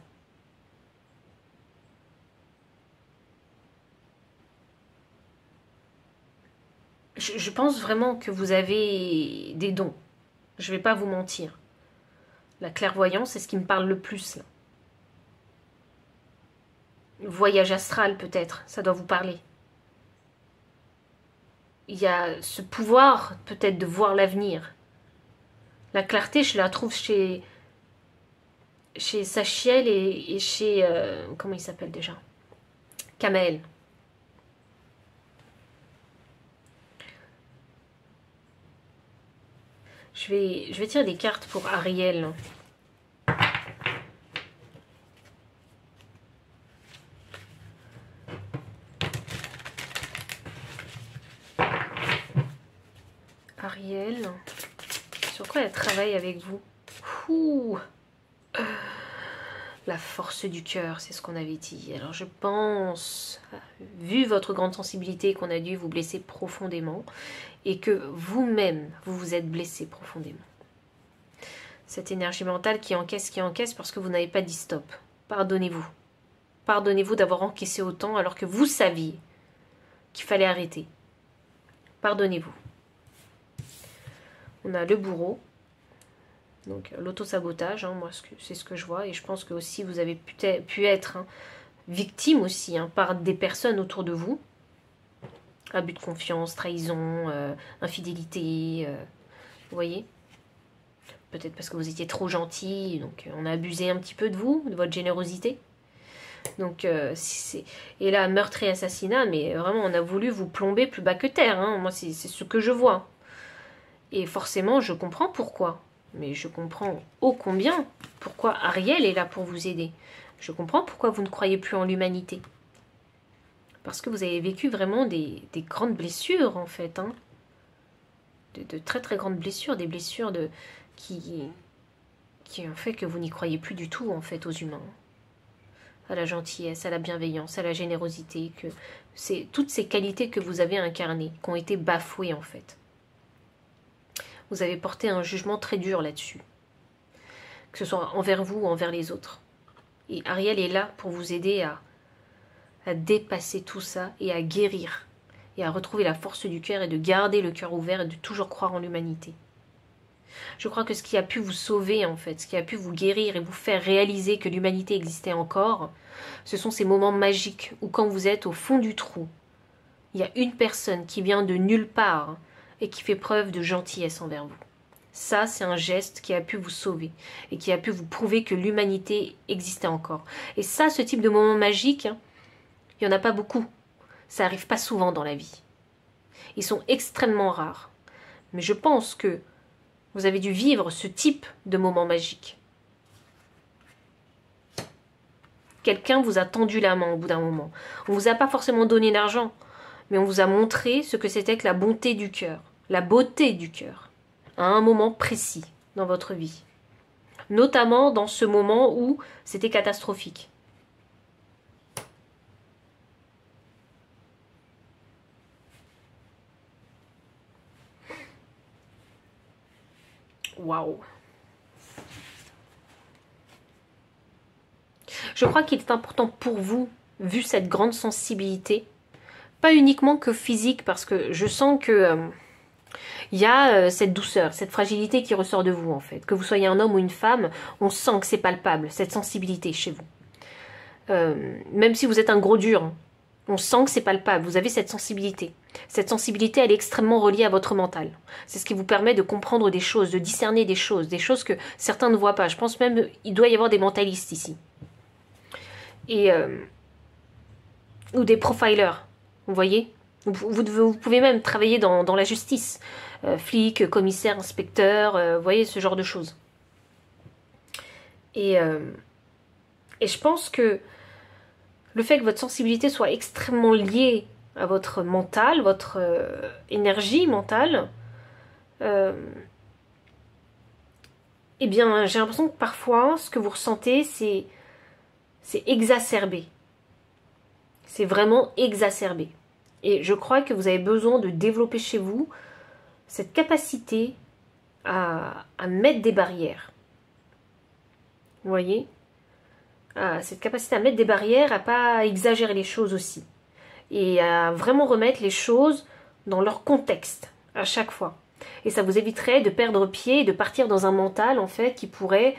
Je pense vraiment que vous avez des dons. Je ne vais pas vous mentir. La clairvoyance, c'est ce qui me parle le plus là. Le voyage astral peut-être, ça doit vous parler. Il y a ce pouvoir peut-être de voir l'avenir. La clarté, je la trouve chez Sachiel et chez... comment il s'appelle déjà? Kamael. Je vais tirer des cartes pour Ariel. Ariel, sur quoi elle travaille avec vous? Ouh. La force du cœur, c'est ce qu'on avait dit. Alors je pense, vu votre grande sensibilité, qu'on a dû vous blesser profondément et que vous-même, vous vous êtes blessé profondément. Cette énergie mentale qui encaisse parce que vous n'avez pas dit stop. Pardonnez-vous. Pardonnez-vous d'avoir encaissé autant alors que vous saviez qu'il fallait arrêter. Pardonnez-vous. On a le bourreau. Donc l'autosabotage, moi c'est ce que je vois. Et je pense que aussi vous avez pu être victime aussi par des personnes autour de vous. Abus de confiance, trahison, infidélité. Vous voyez? Peut-être parce que vous étiez trop gentil. Donc on a abusé un petit peu de vous, de votre générosité. Donc et là, meurtre et assassinat. Mais vraiment, on a voulu vous plomber plus bas que terre. Moi, c'est ce que je vois. Et forcément, je comprends pourquoi. Mais je comprends ô combien pourquoi Ariel est là pour vous aider. Je comprends pourquoi vous ne croyez plus en l'humanité. Parce que vous avez vécu vraiment des grandes blessures, en fait. De très très grandes blessures. Des blessures qui ont fait que vous n'y croyez plus du tout, en fait, aux humains. À la gentillesse, à la bienveillance, à la générosité. C'est toutes ces qualités que vous avez incarnées, qui ont été bafouées, en fait. Vous avez porté un jugement très dur là-dessus. Que ce soit envers vous ou envers les autres. Et Ariel est là pour vous aider à dépasser tout ça et à guérir. Et à retrouver la force du cœur et de garder le cœur ouvert et de toujours croire en l'humanité. Je crois que ce qui a pu vous sauver, en fait, ce qui a pu vous guérir et vous faire réaliser que l'humanité existait encore, ce sont ces moments magiques où quand vous êtes au fond du trou, il y a une personne qui vient de nulle part et qui fait preuve de gentillesse envers vous. Ça, c'est un geste qui a pu vous sauver et qui a pu vous prouver que l'humanité existait encore. Et ça, ce type de moment magique, il n'y en a pas beaucoup. Ça n'arrive pas souvent dans la vie. Ils sont extrêmement rares. Mais je pense que vous avez dû vivre ce type de moment magique. Quelqu'un vous a tendu la main au bout d'un moment. On ne vous a pas forcément donné d'argent, mais on vous a montré ce que c'était que la bonté du cœur, la beauté du cœur, à un moment précis dans votre vie. Notamment dans ce moment où c'était catastrophique. Waouh! Je crois qu'il est important pour vous, vu cette grande sensibilité, pas uniquement que physique, parce que je sens que il y a cette douceur, cette fragilité qui ressort de vous en fait. Que vous soyez un homme ou une femme, on sent que c'est palpable, cette sensibilité chez vous. Même si vous êtes un gros dur, on sent que c'est palpable, vous avez cette sensibilité. Cette sensibilité, elle est extrêmement reliée à votre mental. C'est ce qui vous permet de comprendre des choses, de discerner des choses que certains ne voient pas. Je pense même qu'il doit y avoir des mentalistes ici. Et ou des profilers, vous voyez, vous pouvez même travailler dans la justice, flic, commissaire, inspecteur, vous voyez, ce genre de choses. Et je pense que le fait que votre sensibilité soit extrêmement liée à votre mental, votre énergie mentale, eh bien, j'ai l'impression que parfois, ce que vous ressentez, c'est exacerbé. C'est vraiment exacerbé. Et je crois que vous avez besoin de développer chez vous cette capacité à mettre des barrières. Vous voyez ? Cette capacité à mettre des barrières, à pas exagérer les choses aussi. Et à vraiment remettre les choses dans leur contexte, à chaque fois. Et ça vous éviterait de perdre pied et de partir dans un mental, en fait, qui pourrait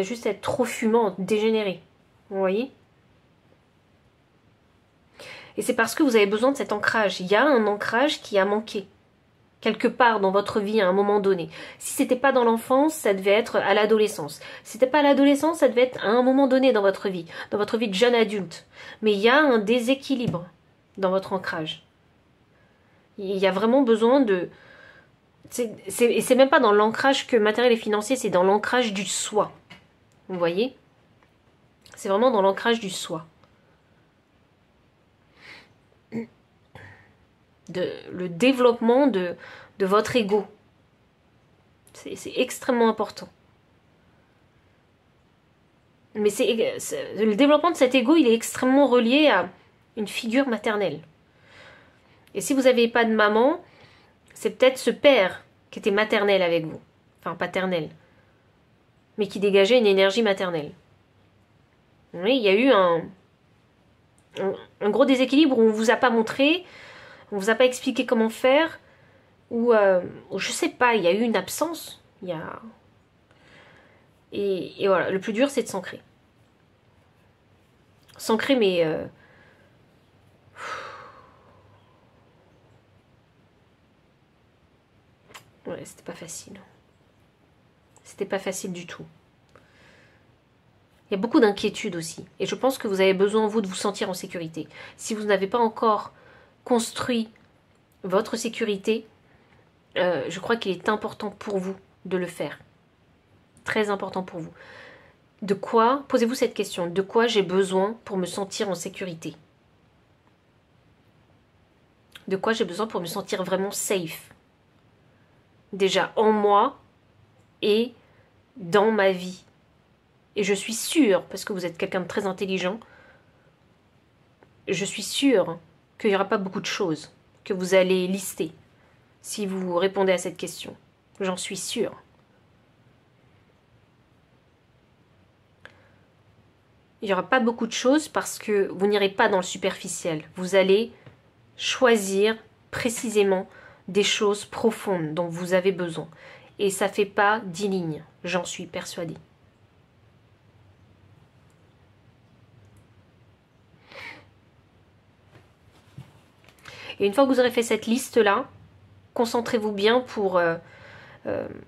juste être trop fumant, dégénéré. Vous voyez ? Et c'est parce que vous avez besoin de cet ancrage. Il y a un ancrage qui a manqué. Quelque part dans votre vie à un moment donné. Si c'était pas dans l'enfance, ça devait être à l'adolescence. Si c'était pas à l'adolescence, ça devait être à un moment donné dans votre vie de jeune adulte. Mais il y a un déséquilibre dans votre ancrage. Il y a vraiment besoin de... Et c'est même pas dans l'ancrage que matériel et financier, c'est dans l'ancrage du soi. Vous voyez ? C'est vraiment dans l'ancrage du soi. Le développement de votre ego. C'est extrêmement important. Mais le développement de cet ego, il est extrêmement relié à une figure maternelle. Et si vous n'avez pas de maman, c'est peut-être ce père qui était maternel avec vous. Enfin, paternel. Mais qui dégageait une énergie maternelle. Oui, il y a eu un gros déséquilibre où on ne vous a pas montré, on ne vous a pas expliqué comment faire, ou je sais pas, il y a eu une absence. Et voilà, le plus dur c'est de s'ancrer. S'ancrer, mais ouais, c'était pas facile. C'était pas facile du tout. Il y a beaucoup d'inquiétude aussi. Et je pense que vous avez besoin, vous, de vous sentir en sécurité. Si vous n'avez pas encore construit votre sécurité, je crois qu'il est important pour vous de le faire. Très important pour vous. De quoi, posez-vous cette question, de quoi j'ai besoin pour me sentir en sécurité? De quoi j'ai besoin pour me sentir vraiment safe? Déjà en moi et dans ma vie. Et je suis sûre, parce que vous êtes quelqu'un de très intelligent, je suis sûre qu'il n'y aura pas beaucoup de choses que vous allez lister si vous répondez à cette question. J'en suis sûre. Il n'y aura pas beaucoup de choses parce que vous n'irez pas dans le superficiel. Vous allez choisir précisément des choses profondes dont vous avez besoin. Et ça fait pas 10 lignes, j'en suis persuadée. Et une fois que vous aurez fait cette liste-là, concentrez-vous bien pour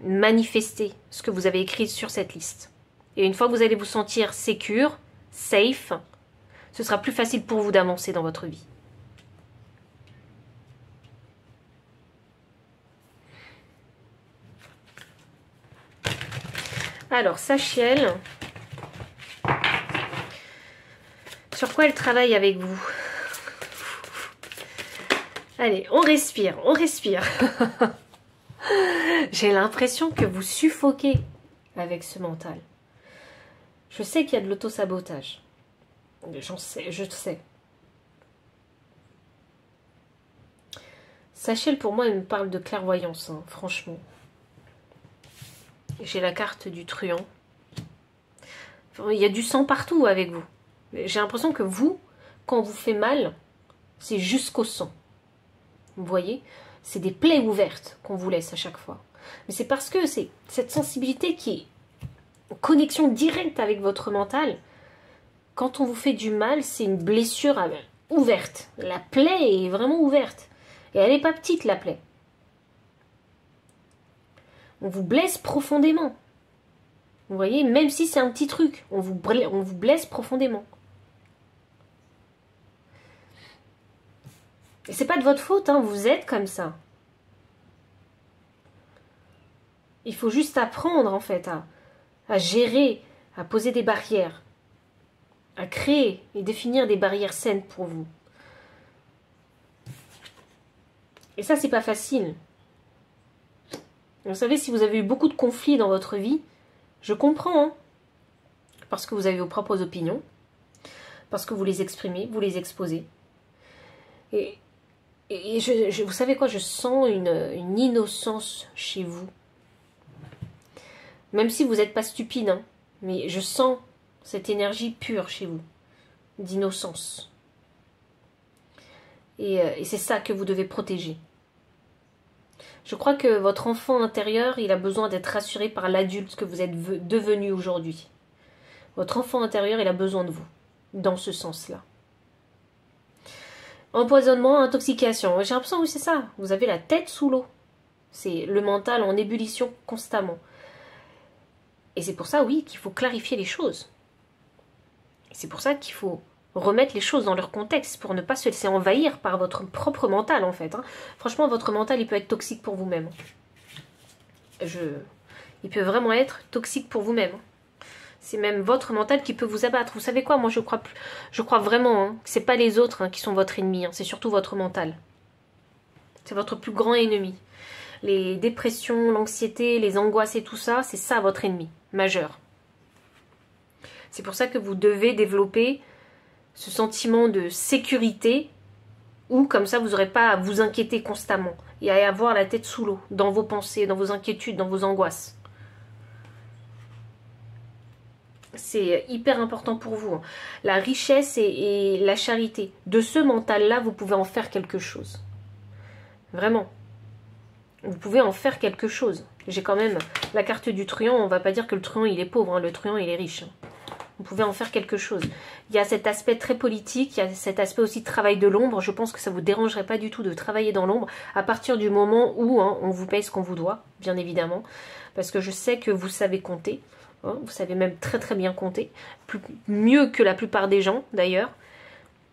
manifester ce que vous avez écrit sur cette liste. Et une fois que vous allez vous sentir sécure, safe, ce sera plus facile pour vous d'avancer dans votre vie. Alors, Sachiel, sur quoi elle travaille avec vous? Allez, on respire, on respire. J'ai l'impression que vous suffoquez avec ce mental. Je sais qu'il y a de l'auto-sabotage. J'en sais, je sais. Sachiel, pour moi, elle me parle de clairvoyance, hein, franchement. J'ai la carte du truand. Il y a du sang partout avec vous. J'ai l'impression que vous, quand on vous fait mal, c'est jusqu'au sang. Vous voyez? C'est des plaies ouvertes qu'on vous laisse à chaque fois. Mais c'est parce que c'est cette sensibilité qui est en connexion directe avec votre mental. Quand on vous fait du mal, c'est une blessure ouverte. La plaie est vraiment ouverte. Et elle n'est pas petite, la plaie. On vous blesse profondément. Vous voyez, même si c'est un petit truc, on vous blesse profondément. Et c'est pas de votre faute, hein, vous êtes comme ça. Il faut juste apprendre, en fait, à gérer, à poser des barrières, à créer et définir des barrières saines pour vous. Et ça, c'est pas facile. Vous savez, si vous avez eu beaucoup de conflits dans votre vie, je comprends, hein, parce que vous avez vos propres opinions, parce que vous les exprimez, vous les exposez. Et vous savez quoi, je sens une innocence chez vous. Même si vous n'êtes pas stupide, hein, mais je sens cette énergie pure chez vous, d'innocence. Et c'est ça que vous devez protéger. Je crois que votre enfant intérieur, il a besoin d'être rassuré par l'adulte que vous êtes devenu aujourd'hui. Votre enfant intérieur, il a besoin de vous, dans ce sens-là. Empoisonnement, intoxication. J'ai l'impression que c'est ça. Vous avez la tête sous l'eau. C'est le mental en ébullition constamment. Et c'est pour ça, oui, qu'il faut clarifier les choses. C'est pour ça qu'il faut remettre les choses dans leur contexte pour ne pas se laisser envahir par votre propre mental, en fait. Hein. Franchement, votre mental, il peut être toxique pour vous-même. Il peut vraiment être toxique pour vous-même. C'est même votre mental qui peut vous abattre. Vous savez quoi? Moi, je crois vraiment hein, que c'est pas les autres hein, qui sont votre ennemi. Hein. C'est surtout votre mental. C'est votre plus grand ennemi. Les dépressions, l'anxiété, les angoisses et tout ça, c'est ça votre ennemi majeur. C'est pour ça que vous devez développer ce sentiment de sécurité où comme ça vous n'aurez pas à vous inquiéter constamment et à avoir la tête sous l'eau dans vos pensées, dans vos inquiétudes, dans vos angoisses. C'est hyper important pour vous. La richesse et la charité. De ce mental-là, vous pouvez en faire quelque chose. Vraiment. Vous pouvez en faire quelque chose. J'ai quand même la carte du truand. On ne va pas dire que le truand, il est pauvre. Hein. Le truand, il est riche. Vous pouvez en faire quelque chose. Il y a cet aspect très politique. Il y a cet aspect aussi de travail de l'ombre. Je pense que ça ne vous dérangerait pas du tout de travailler dans l'ombre à partir du moment où hein, on vous paye ce qu'on vous doit, bien évidemment. Parce que je sais que vous savez compter. Hein, vous savez même très très bien compter. Mieux que la plupart des gens, d'ailleurs.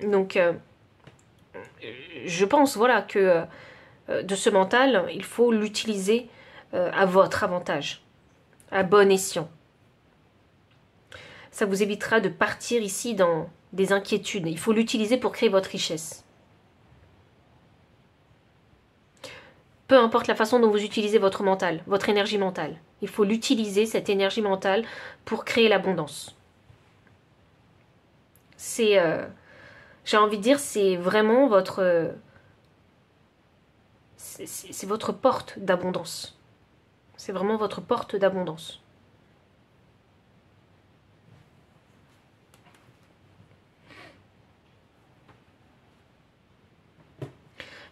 Donc, je pense, voilà, que de ce mental, il faut l'utiliser à votre avantage, à bon escient. Ça vous évitera de partir ici dans des inquiétudes. Il faut l'utiliser pour créer votre richesse. Peu importe la façon dont vous utilisez votre mental, votre énergie mentale. Il faut l'utiliser, cette énergie mentale, pour créer l'abondance. C'est, j'ai envie de dire, c'est vraiment votre... c'est votre porte d'abondance. C'est vraiment votre porte d'abondance.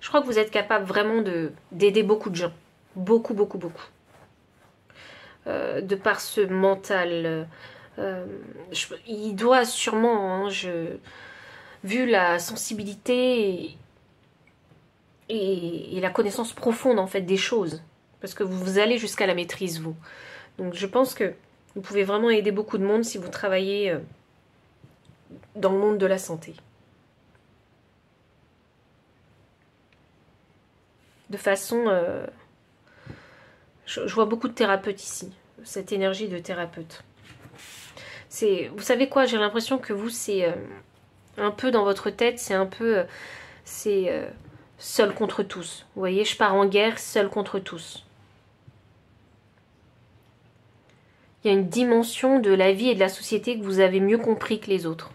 Je crois que vous êtes capable vraiment d'aider beaucoup de gens. Beaucoup, beaucoup, beaucoup. De par ce mental. Il doit sûrement, hein, vu la sensibilité et la connaissance profonde en fait des choses. Parce que vous allez jusqu'à la maîtrise, vous. Donc je pense que vous pouvez vraiment aider beaucoup de monde si vous travaillez dans le monde de la santé. De façon... je vois beaucoup de thérapeutes ici. Cette énergie de thérapeute. Vous savez quoi, j'ai l'impression que vous, c'est un peu dans votre tête, c'est un peu... seul contre tous. Vous voyez, je pars en guerre, seul contre tous. Il y a une dimension de la vie et de la société que vous avez mieux compris que les autres,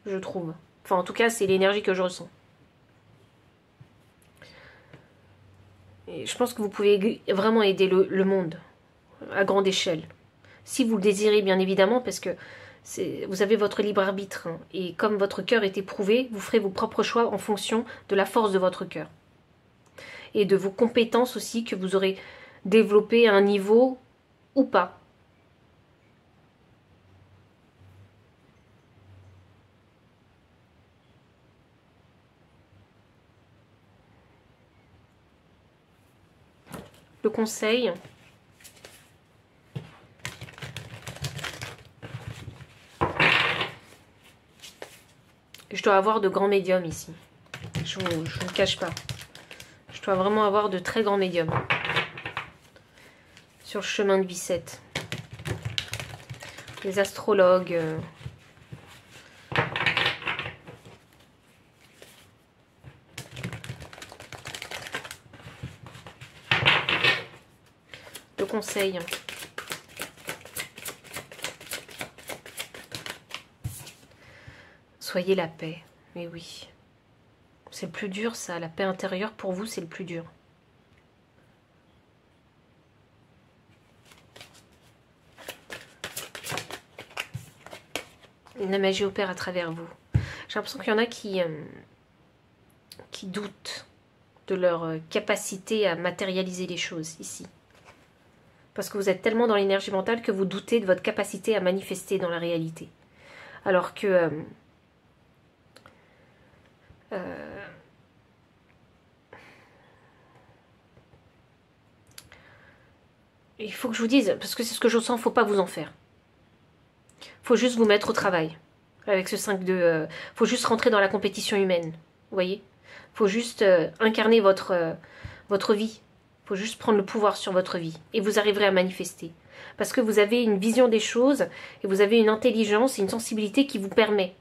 je trouve. Enfin, en tout cas, c'est l'énergie que je ressens. Et je pense que vous pouvez vraiment aider le monde à grande échelle. Si vous le désirez, bien évidemment, parce que vous avez votre libre arbitre. Hein, et comme votre cœur est éprouvé, vous ferez vos propres choix en fonction de la force de votre cœur. Et de vos compétences aussi que vous aurez développées à un niveau ou pas. Le conseil. Je dois avoir de grands médiums ici. Je ne vous le cache pas. Je dois vraiment avoir de très grands médiums. Sur le chemin de vie 7. Les astrologues. Le conseil. Soyez la paix. Mais oui. C'est le plus dur, ça. La paix intérieure, pour vous, c'est le plus dur. La magie opère à travers vous. J'ai l'impression qu'il y en a qui doutent de leur capacité à matérialiser les choses ici. Parce que vous êtes tellement dans l'énergie mentale que vous doutez de votre capacité à manifester dans la réalité. Alors que... il faut que je vous dise, parce que c'est ce que je sens, faut pas vous en faire. Faut juste vous mettre au travail. Avec ce 5 de... faut juste rentrer dans la compétition humaine. Vous voyez? Faut juste incarner votre vie. Faut juste prendre le pouvoir sur votre vie. Et vous arriverez à manifester. Parce que vous avez une vision des choses, et vous avez une intelligence et une sensibilité qui vous permet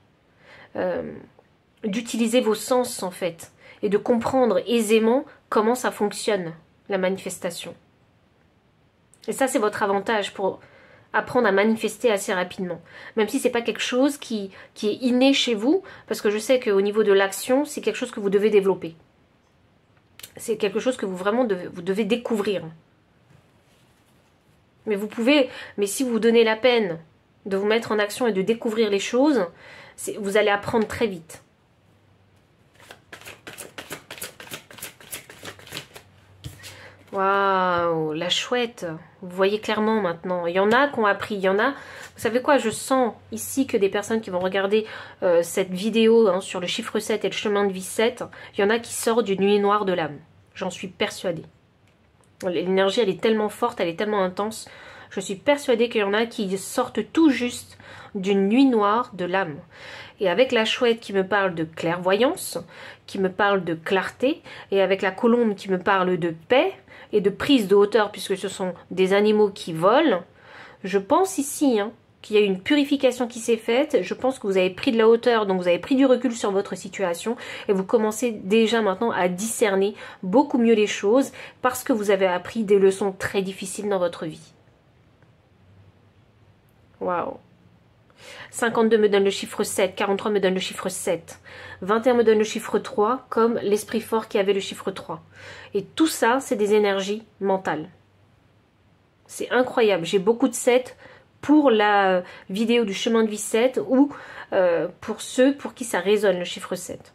d'utiliser vos sens, en fait. Et de comprendre aisément comment ça fonctionne, la manifestation. Et ça, c'est votre avantage pour apprendre à manifester assez rapidement. Même si c'est pas quelque chose qui est inné chez vous, parce que je sais qu'au niveau de l'action, c'est quelque chose que vous devez développer. C'est quelque chose que vous devez découvrir. Mais vous pouvez, mais si vous vous donnez la peine de vous mettre en action et de découvrir les choses, vous allez apprendre très vite. Waouh, la chouette. Vous voyez clairement maintenant. Il y en a qui ont appris. Il y en a... Vous savez quoi, je sens ici que des personnes qui vont regarder cette vidéo hein, sur le chiffre 7 et le chemin de vie 7, il y en a qui sortent d'une nuit noire de l'âme. J'en suis persuadée. L'énergie, elle est tellement forte, elle est tellement intense. Je suis persuadée qu'il y en a qui sortent tout juste d'une nuit noire de l'âme. Et avec la chouette qui me parle de clairvoyance, qui me parle de clarté, et avec la colombe qui me parle de paix et de prise de hauteur, puisque ce sont des animaux qui volent, je pense ici hein, qu'il y a une purification qui s'est faite. Je pense que vous avez pris de la hauteur, donc vous avez pris du recul sur votre situation, et vous commencez déjà maintenant à discerner beaucoup mieux les choses, parce que vous avez appris des leçons très difficiles dans votre vie. Waouh! 52 me donne le chiffre 7, 43 me donne le chiffre 7, 21 me donne le chiffre 3, comme l'esprit fort qui avait le chiffre 3. Et tout ça, c'est des énergies mentales. C'est incroyable. J'ai beaucoup de 7 pour la vidéo du chemin de vie 7 ou pour ceux pour qui ça résonne le chiffre 7.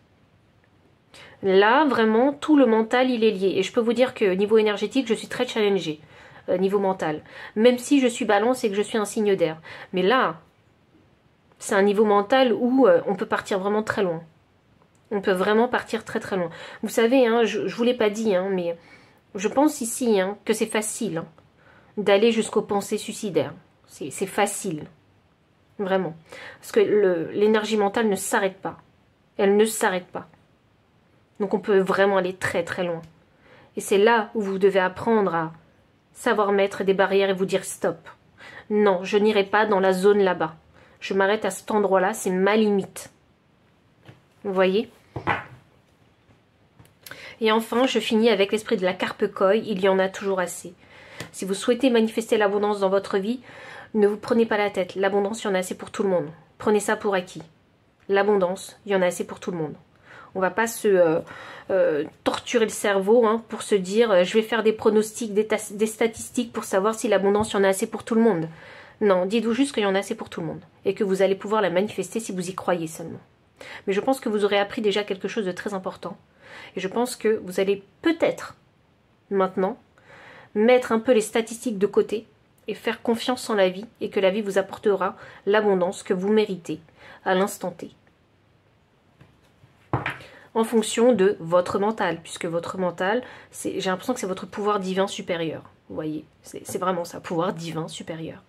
Là, vraiment, tout le mental, il est lié. Et je peux vous dire que niveau énergétique, je suis très challengée, niveau mental. Même si je suis balance et que je suis un signe d'air. Mais là, c'est un niveau mental où on peut partir vraiment très loin. On peut vraiment partir très très loin. Vous savez, hein, je ne vous l'ai pas dit, hein, mais je pense ici hein, que c'est facile hein, d'aller jusqu'aux pensées suicidaires. C'est facile. Vraiment. Parce que l'énergie mentale ne s'arrête pas. Elle ne s'arrête pas. Donc on peut vraiment aller très très loin. Et c'est là où vous devez apprendre à savoir mettre des barrières et vous dire stop. Non, je n'irai pas dans la zone là-bas. Je m'arrête à cet endroit-là, c'est ma limite. Vous voyez? Et enfin, je finis avec l'esprit de la carpe koi, il y en a toujours assez. Si vous souhaitez manifester l'abondance dans votre vie, ne vous prenez pas la tête. L'abondance, il y en a assez pour tout le monde. Prenez ça pour acquis. L'abondance, il y en a assez pour tout le monde. On ne va pas se torturer le cerveau hein, pour se dire je vais faire des pronostics, des statistiques pour savoir si l'abondance, il y en a assez pour tout le monde. Non, dites-vous juste qu'il y en a assez pour tout le monde. Et que vous allez pouvoir la manifester si vous y croyez seulement. Mais je pense que vous aurez appris déjà quelque chose de très important. Et je pense que vous allez peut-être, maintenant, mettre un peu les statistiques de côté et faire confiance en la vie et que la vie vous apportera l'abondance que vous méritez à l'instant T. En fonction de votre mental, puisque votre mental, j'ai l'impression que c'est votre pouvoir divin supérieur. Vous voyez, c'est vraiment ça, pouvoir divin supérieur.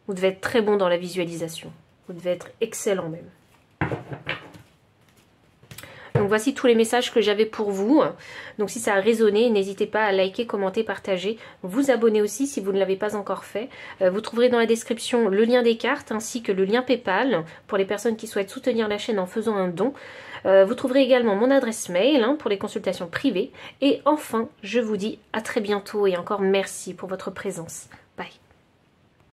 Vous devez être très bon dans la visualisation. Vous devez être excellent même. Donc voici tous les messages que j'avais pour vous. Donc si ça a résonné, n'hésitez pas à liker, commenter, partager. Vous abonner aussi si vous ne l'avez pas encore fait. Vous trouverez dans la description le lien des cartes ainsi que le lien PayPal pour les personnes qui souhaitent soutenir la chaîne en faisant un don. Vous trouverez également mon adresse mail pour les consultations privées. Et enfin, je vous dis à très bientôt et encore merci pour votre présence.